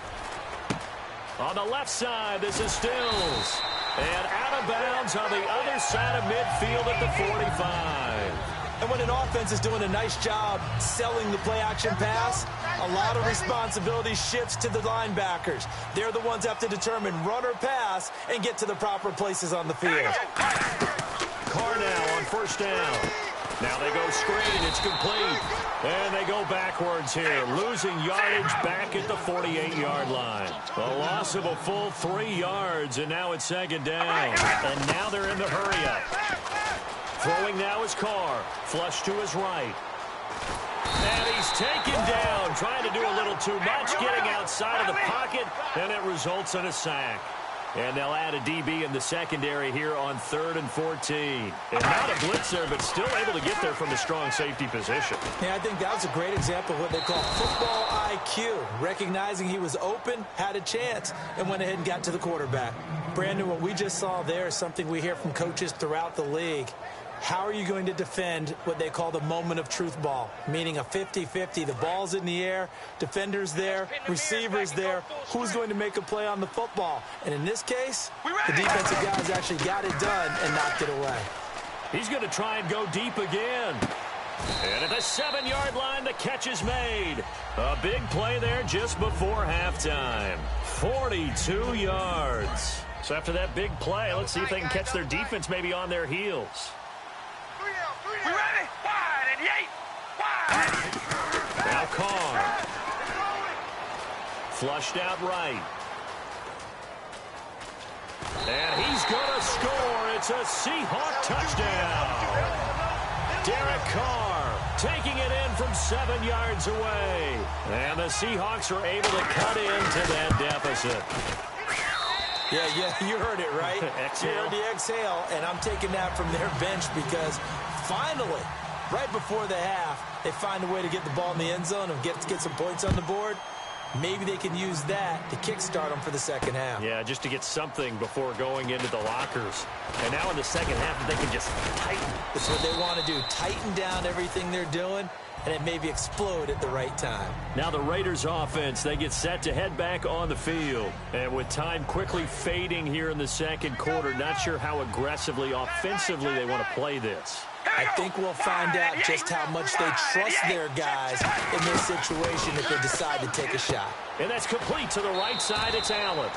On the left side, this is Stills. And out of bounds on the other side of midfield at the 45. And when an offense is doing a nice job selling the play-action pass, a lot of responsibility shifts to the linebackers. They're the ones that have to determine run or pass and get to the proper places on the field. Carr now on first down. Now they go screen. It's complete. And they go backwards here, losing yardage back at the 48-yard line. A loss of a full 3 yards, and now it's second down. And now they're in the hurry-up. Throwing now is Carr. Flush to his right. And he's taken down, trying to do a little too much, getting outside of the pocket, and it results in a sack. And they'll add a DB in the secondary here on 3rd and 14. And not a blitzer, but still able to get there from the strong safety position. Yeah, I think that was a great example of what they call football IQ. Recognizing he was open, had a chance, and went ahead and got to the quarterback. Brandon, what we just saw there is something we hear from coaches throughout the league. How are you going to defend what they call the moment of truth ball, meaning a 50-50? The ball's in the air, defenders there, receivers there. Who's going to make a play on the football? And in this case, the defensive guys actually got it done and knocked it away. He's going to try and go deep again. And at the 7-yard line, the catch is made. A big play there just before halftime. 42 yards. So after that big play, let's see if they can catch their defense maybe on their heels. We ready? Wide and Yates. Wide. Now Carr. Flushed out right. And he's going to score. It's a Seahawk touchdown. Derek Carr taking it in from 7 yards away. And the Seahawks are able to cut into that deficit. Yeah, you heard it, right? Exhale. You heard the exhale, and I'm taking that from their bench because finally, right before the half, they find a way to get the ball in the end zone and get some points on the board. Maybe they can use that to kickstart them for the second half. Yeah, just to get something before going into the lockers. And now in the second half, they can just tighten. That's what they want to do, tighten down everything they're doing, and it maybe explode at the right time. Now the Raiders offense, they get set to head back on the field. And with time quickly fading here in the second quarter, not sure how aggressively, offensively they want to play this. I think we'll find out just how much they trust their guys in this situation if they decide to take a shot. And that's complete to the right side. It's Allen.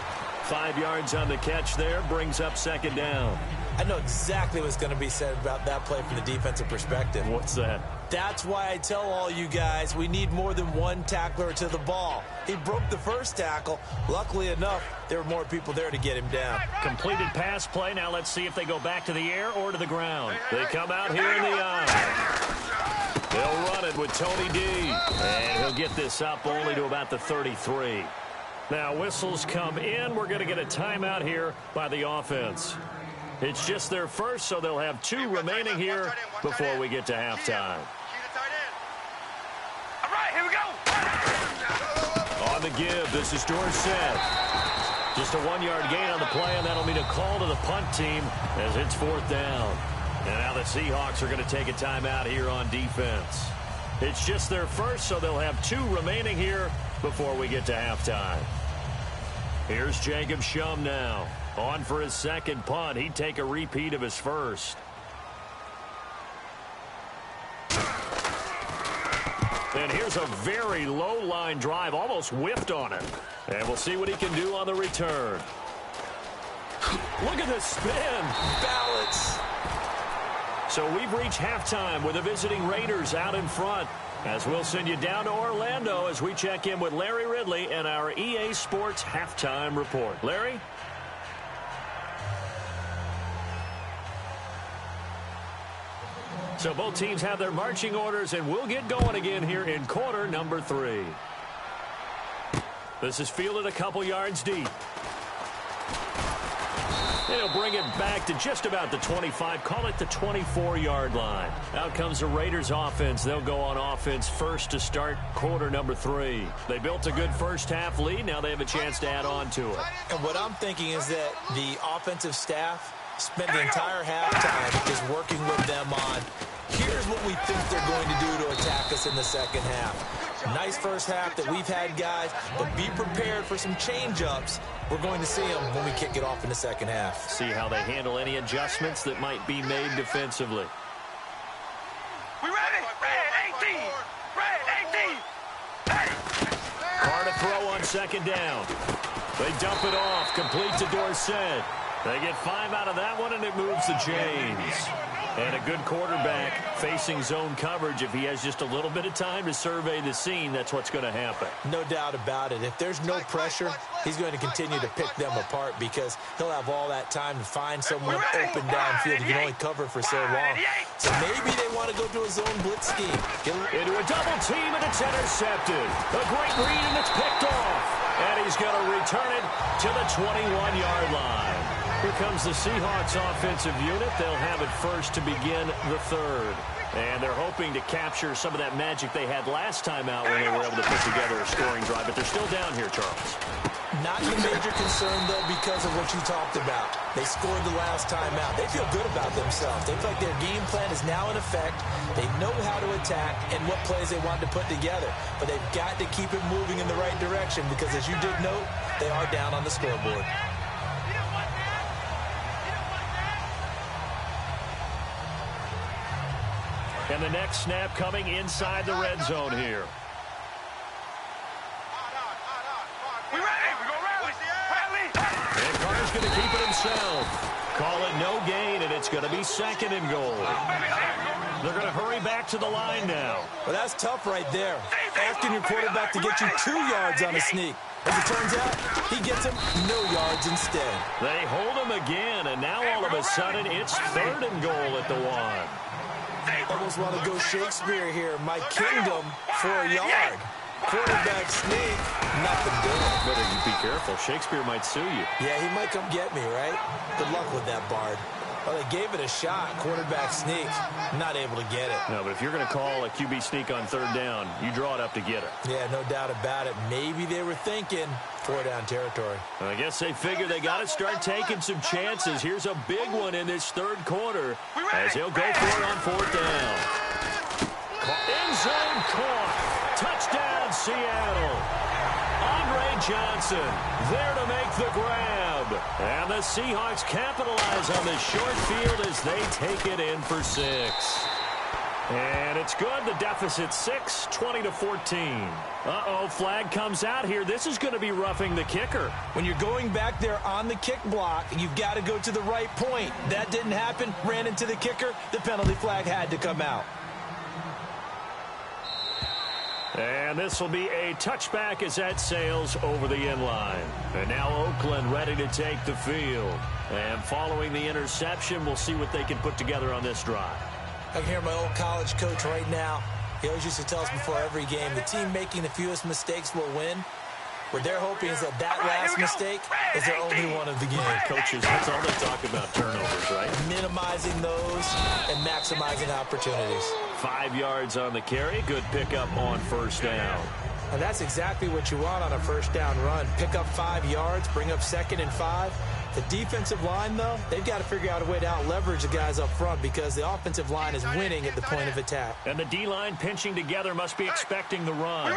5 yards on the catch there, brings up second down. I know exactly what's going to be said about that play from the defensive perspective. What's that? That's why I tell all you guys we need more than one tackler to the ball. He broke the first tackle. Luckily enough, there were more people there to get him down. Completed pass play. Now let's see if they go back to the air or to the ground. They come out here in the aisle. They'll run it with Tony D. And he'll get this up only to about the 33. Now whistles come in. We're going to get a timeout here by the offense. It's just their first, so they'll have 2 remaining here before we get to halftime. All right, here we go. On the give, this is Dorsett. Just a 1-yard gain on the play, and that'll mean a call to the punt team as it's 4th down. And now the Seahawks are going to take a timeout here on defense. It's just their first, so they'll have 2 remaining here before we get to halftime. Here's Jacob Shum now. On for his second punt. He'd take a repeat of his first. And here's a very low line drive. Almost whiffed on it. And we'll see what he can do on the return. Look at this spin. Balance. So we've reached halftime with the visiting Raiders out in front. As we'll send you down to Orlando as we check in with Larry Ridley and our EA Sports Halftime Report. Larry? So both teams have their marching orders, and we'll get going again here in quarter number 3. This is fielded a couple yards deep. They'll bring it back to just about the 25. Call it the 24-yard line. Out comes the Raiders offense. They'll go on offense first to start quarter number 3. They built a good first-half lead. Now they have a chance to add on to it. And what I'm thinking is that the offensive staff spent the entire halftime just working with them on, here's what we think they're going to do to attack us in the second half. Nice first half that we've had, guys, but be prepared for some change-ups. We're going to see them when we kick it off in the second half. See how they handle any adjustments that might be made defensively. We ready? Red 18. Red 18. Hey. Carr to throw on second down. They dump it off, complete to Dorsett. They get 5 out of that one, and it moves the chains. And a good quarterback facing zone coverage. If he has just a little bit of time to survey the scene, that's what's going to happen. No doubt about it. If there's no pressure, he's going to continue to pick them apart because he'll have all that time to find someone open downfield. You can only cover for so long. So maybe they want to go to a zone blitz scheme. Into a double team, and it's intercepted. A great read, and it's picked off. And he's going to return it to the 21-yard line. Here comes the Seahawks offensive unit. They'll have it first to begin the third. And they're hoping to capture some of that magic they had last time out when they were able to put together a scoring drive. But they're still down here, Charles. Not a major concern, though, because of what you talked about. They scored the last time out. They feel good about themselves. They feel like their game plan is now in effect. They know how to attack and what plays they want to put together. But they've got to keep it moving in the right direction because, as you did note, they are down on the scoreboard. And the next snap coming inside the red zone here. We ready? We go rally. And Carter's going to keep it himself. Call it no gain, and it's going to be second and goal. They're going to hurry back to the line now. Well, that's tough right there. Asking your quarterback to get you 2 yards on a sneak. As it turns out, he gets him no yards instead. They hold him again, and now all of a sudden it's third and goal at the 1. Almost want to go Shakespeare here. My kingdom for a yard. Quarterback sneak, nothing doing. Better be careful. Shakespeare might sue you. Yeah, he might come get me, right? Good luck with that, Bard. Well, they gave it a shot. Quarterback sneak, not able to get it. No, but if you're going to call a QB sneak on third down, you draw it up to get it. Yeah, no doubt about it. Maybe they were thinking 4-down territory. I guess they figure they got to start taking some chances. Here's a big one in this third quarter as he'll go for it on fourth down. End zone caught. Touchdown, Seattle. Andre Johnson there to make the grab. And the Seahawks capitalize on the short field as they take it in for 6. And it's good. The deficit 6, 20-14. Uh-oh, flag comes out here. This is going to be roughing the kicker. When you're going back there on the kick block, you've got to go to the right point. That didn't happen. Ran into the kicker. The penalty flag had to come out. And this will be a touchback as that sails over the end line. And now Oakland ready to take the field. And following the interception, we'll see what they can put together on this drive. I can hear my old college coach right now. He always used to tell us before every game, the team making the fewest mistakes will win. What they're hoping is that last mistake is their only one of the game. Coaches, that's all they talk about, turnovers, right? Minimizing those and maximizing opportunities. 5 yards on the carry. Good pickup on first down. And that's exactly what you want on a first down run. Pick up 5 yards, bring up 2nd and 5. The defensive line, though, they've got to figure out a way to out-leverage the guys up front because the offensive line is winning at the point of attack. And the D-line pinching together must be expecting the run.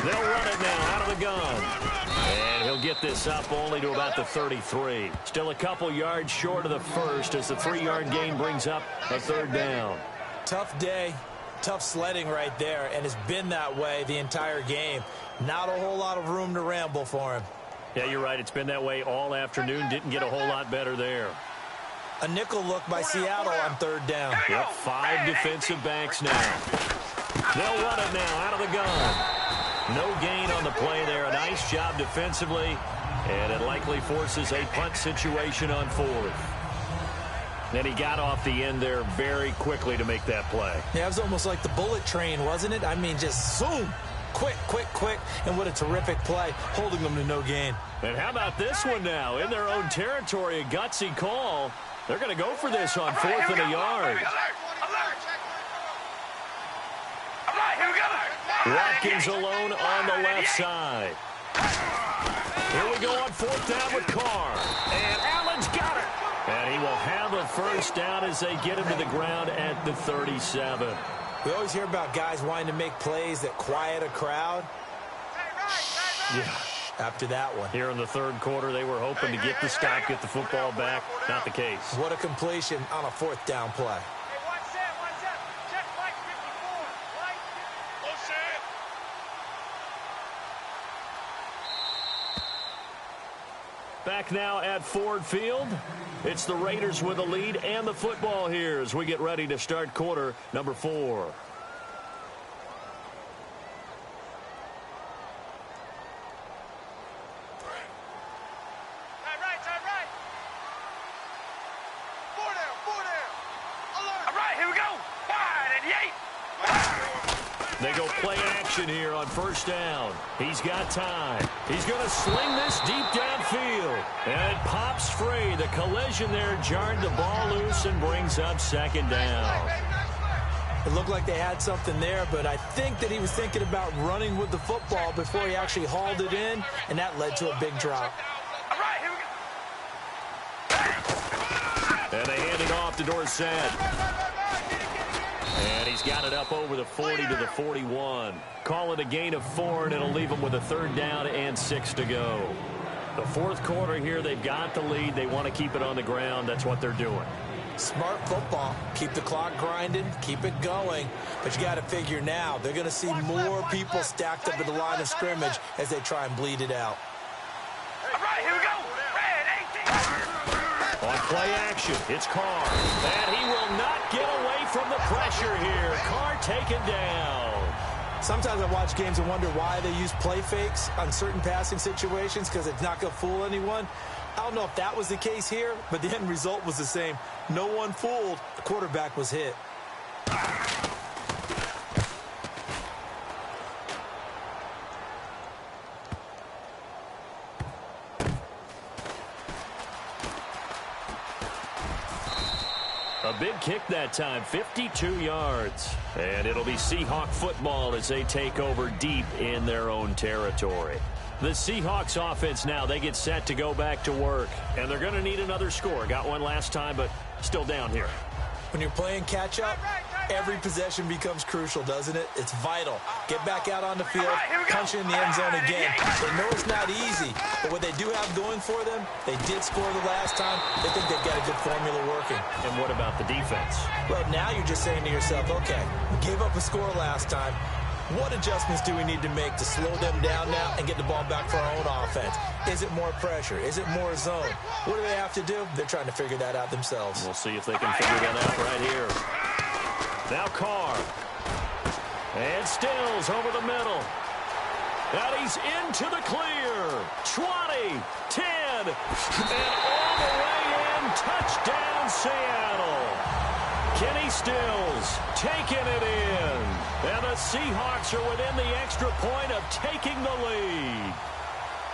They'll run it now out of the gun. And he'll get this up only to about the 33. Still a couple yards short of the first as the 3-yard gain brings up a third down. Tough day, tough sledding right there, and it's been that way the entire game. Not a whole lot of room to ramble for him. Yeah, you're right. It's been that way all afternoon. Didn't get a whole lot better there. A nickel look by Seattle on third down. Yep, 5 defensive backs now. They'll run it now out of the gun. No gain on the play there. A nice job defensively, and it likely forces a punt situation on fourth. And he got off the end there very quickly to make that play. Yeah, it was almost like the bullet train, wasn't it? I mean, just zoom. Quick, and what a terrific play, holding them to no gain. And how about this one now? In their own territory, a gutsy call. They're going to go for this on 4th and a yard. Watkins alone on the left side. Here we go on 4th down with Carr. And Allen's got it. And he will have a first down as they get him to the ground at the 37. We always hear about guys wanting to make plays that quiet a crowd. Yeah. After that one. Here in the 3rd quarter, they were hoping to get the stop, get the football back. Not the case. What a completion on a 4th down play. Back now at Ford Field. It's the Raiders with the lead and the football here as we get ready to start quarter number 4. They go play action here on 1st down. He's got time. He's going to sling this deep downfield. And it pops free. The collision there jarred the ball loose and brings up 2nd down. It looked like they had something there, but I think that he was thinking about running with the football before he actually hauled it in, and that led to a big drop. And they hand it off to Dorsett. And he's got it up over the 40 to the 41. Call it a gain of 4, and it'll leave them with a 3rd down and 6 to go. The 4th quarter here, they've got the lead. They want to keep it on the ground. That's what they're doing. Smart football. Keep the clock grinding. Keep it going. But you got to figure now, they're going to see more people stacked up at the line of scrimmage as they try and bleed it out. All right, here we go. On play action, it's Carr. And he will not get away from the pressure here. Carr taken down. Sometimes I watch games and wonder why they use play fakes on certain passing situations, because it's not going to fool anyone. I don't know if that was the case here, but the end result was the same. No one fooled. The quarterback was hit. A big kick that time, 52 yards. And it'll be Seahawk football as they take over deep in their own territory. The Seahawks offense now, they get set to go back to work. And they're going to need another score. Got one last time, but still down here. When you're playing catch-up, every possession becomes crucial, doesn't it? It's vital. Get back out on the field, punch in the end zone again. They know it's not easy, but what they do have going for them, they did score the last time. They think they've got a good formula working. And what about the defense? Well, now you're just saying to yourself, okay, we gave up a score last time. What adjustments do we need to make to slow them down now and get the ball back for our own offense? Is it more pressure? Is it more zone? What do they have to do? They're trying to figure that out themselves. We'll see if they can figure that out right here. Now Carr. And Stills over the middle. And he's into the clear. 20, 10, and all the way in. Touchdown, Seattle. Kenny Stills taking it in. And the Seahawks are within the extra point of taking the lead.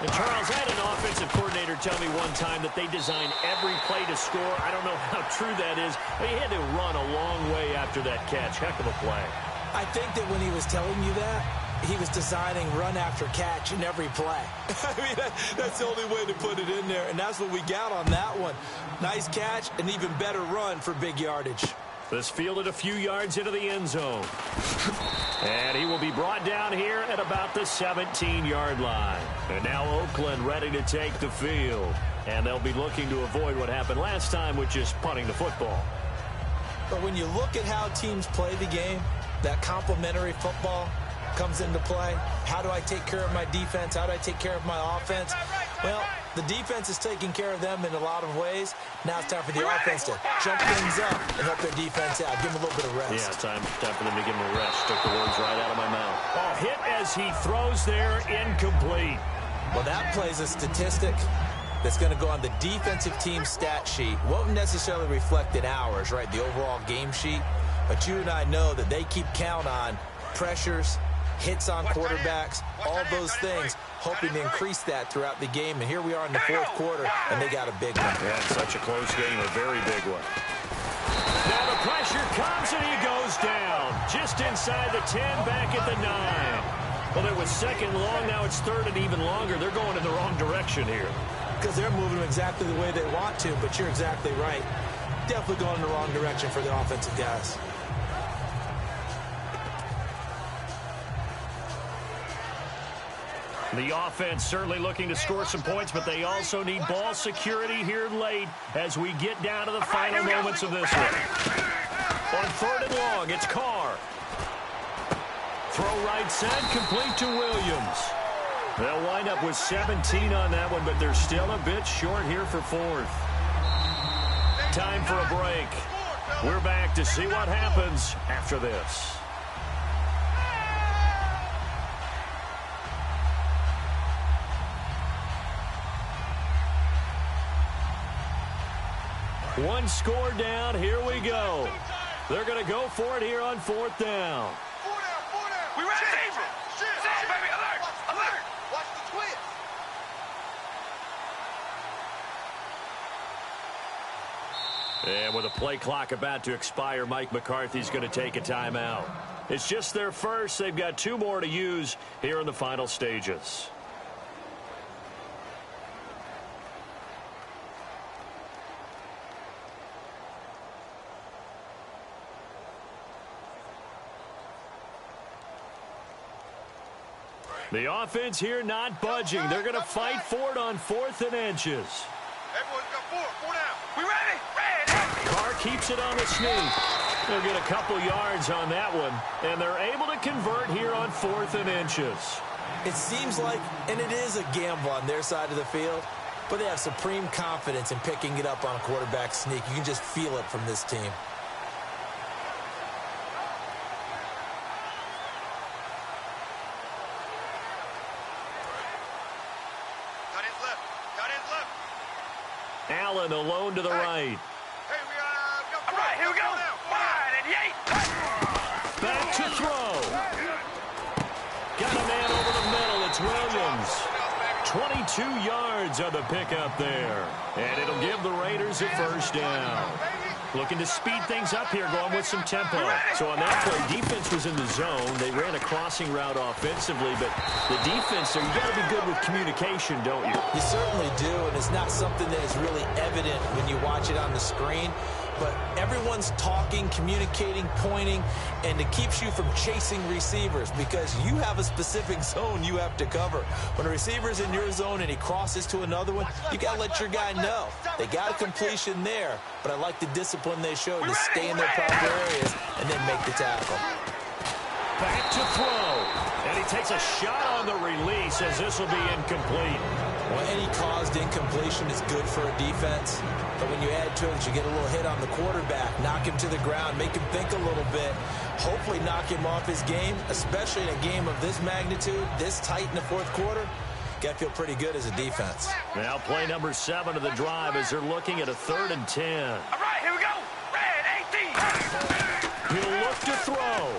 And Charles, I had an offensive coordinator tell me one time that they design every play to score. I don't know how true that is. He had to run a long way after that catch. Heck of a play. I think that when he was telling you that, he was designing run after catch in every play. I mean, that's the only way to put it in there. And that's what we got on that one. Nice catch, an even better run for big yardage. This fielded a few yards into the end zone. And he will be brought down here at about the 17-yard line. And now Oakland ready to take the field. And they'll be looking to avoid what happened last time, which is punting the football. But when you look at how teams play the game, that complementary football comes into play. How do I take care of my defense? How do I take care of my offense? Well, the defense is taking care of them in a lot of ways. Now it's time for the offense to jump things up and help their defense out. Give them a little bit of rest. Yeah, time for them to give them a rest. Took the words right out of my mouth. Oh, hit as he throws there, incomplete. Well, that plays a statistic that's going to go on the defensive team stat sheet. Won't necessarily reflect in ours, right, the overall game sheet. But you and I know that they keep count on pressures, hits on quarterbacks, all those things, hoping to increase that throughout the game. And here we are in the fourth quarter, and they got a big one. Yeah, such a close game, a very big one. Now the pressure comes, and he goes down. Just inside the 10, back at the 9. Well, it was second long. Now it's third and even longer. They're going in the wrong direction here. Because they're moving exactly the way they want to, but you're exactly right. Definitely going in the wrong direction for the offensive guys. The offense certainly looking to score some points, but they also need ball security here late as we get down to the final moments of this one. On third and long, it's Carr. Throw right side, complete to Williams. They'll wind up with 17 on that one, but they're still a bit short here for fourth. Time for a break. We're back to see what happens after this. One score down. Here we go. They're going to go for it here on fourth down. We ready? Sit, baby. Alert. Alert. Watch the twist. And with a play clock about to expire, Mike McCarthy's going to take a timeout. It's just their first. They've got 2 more to use here in the final stages. The offense here not budging. They're going to fight for it on 4th and inches. Everyone's got 4 down. We ready? Ready. Carr keeps it on the sneak. They'll get a couple yards on that one, and they're able to convert here on 4th and inches. It seems like, and it is a gamble on their side of the field, but they have supreme confidence in picking it up on a quarterback sneak. You can just feel it from this team. Allen alone to the right. Hey, all right, here we go. Wide and Yates. Back to throw. Got a man over the middle. It's Williams. 22 yards on the pickup there. And it'll give the Raiders a first down. Looking to speed things up here, going with some tempo. So on that play, defense was in the zone. They ran a crossing route offensively, but the defense, so you got to be good with communication, don't you? You certainly do, and it's not something that is really evident when you watch it on the screen. But everyone's talking, communicating, pointing, and it keeps you from chasing receivers because you have a specific zone you have to cover. When a receiver's in your zone and he crosses to another one, you got to let your guy know. They got a completion there, but I like the discipline they showed to stay in their proper areas and then make the tackle. Back to throw. And he takes a shot on the release as this will be incomplete. Well, any caused incompletion is good for a defense. But when you add to it, you get a little hit on the quarterback, knock him to the ground, make him think a little bit, hopefully knock him off his game, especially in a game of this magnitude, this tight in the fourth quarter. Got to feel pretty good as a defense. Now play number 7 of the drive as they're looking at a 3rd and 10. All right, here we go. Red 18. He'll look to throw.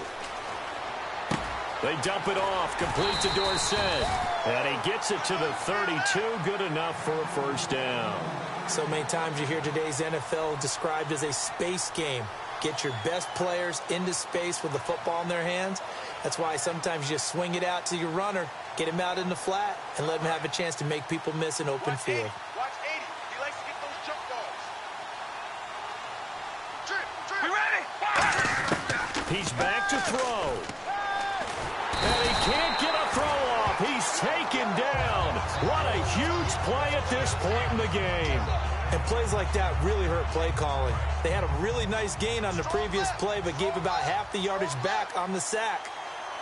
They dump it off, complete to Dorsett. And he gets it to the 32, good enough for a first down. So many times you hear today's NFL described as a space game. Get your best players into space with the football in their hands. That's why sometimes you just swing it out to your runner, get him out in the flat, and let him have a chance to make people miss an open field. Watch 80. He likes to get those jump balls. We ready? He's back to throw. And he can't get a throw off. He's taken down. What a huge play at this point in the game. And plays like that really hurt play calling. They had a really nice gain on the previous play, but gave about half the yardage back on the sack.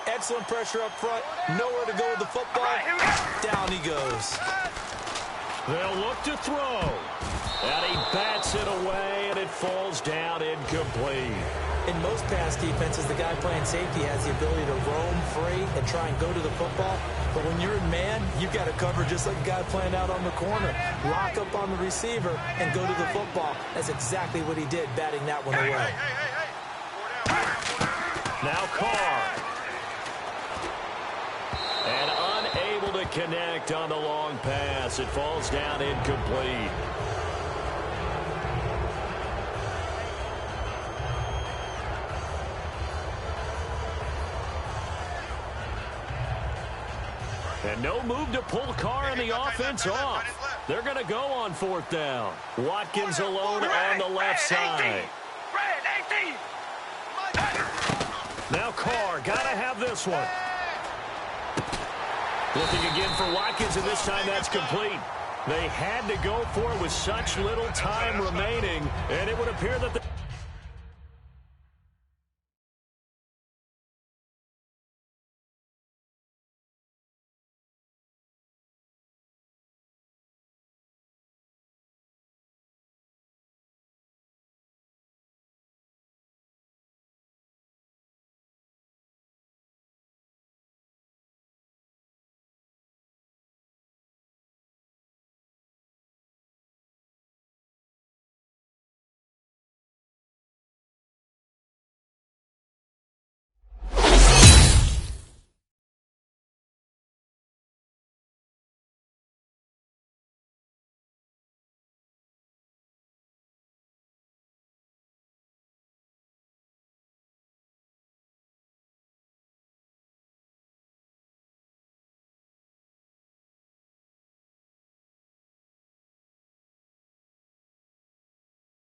Excellent pressure up front. Nowhere to go with the football. Down he goes. They'll look to throw. And he bats it away, and it falls down incomplete. In most pass defenses, the guy playing safety has the ability to roam free and try and go to the football. But when you're in man, you've got to cover just like a guy playing out on the corner. Lock up on the receiver and go to the football. That's exactly what he did, batting that one away. Now Carr. can't connect on the long pass. It falls down incomplete. And no move to pull Carr and the offense off. They're going to go on 4th down. Watkins alone on the left side. Now Carr, got to have this one. Looking again for Watkins, and this time that's complete. They had to go for it with such little time remaining, and it would appear that the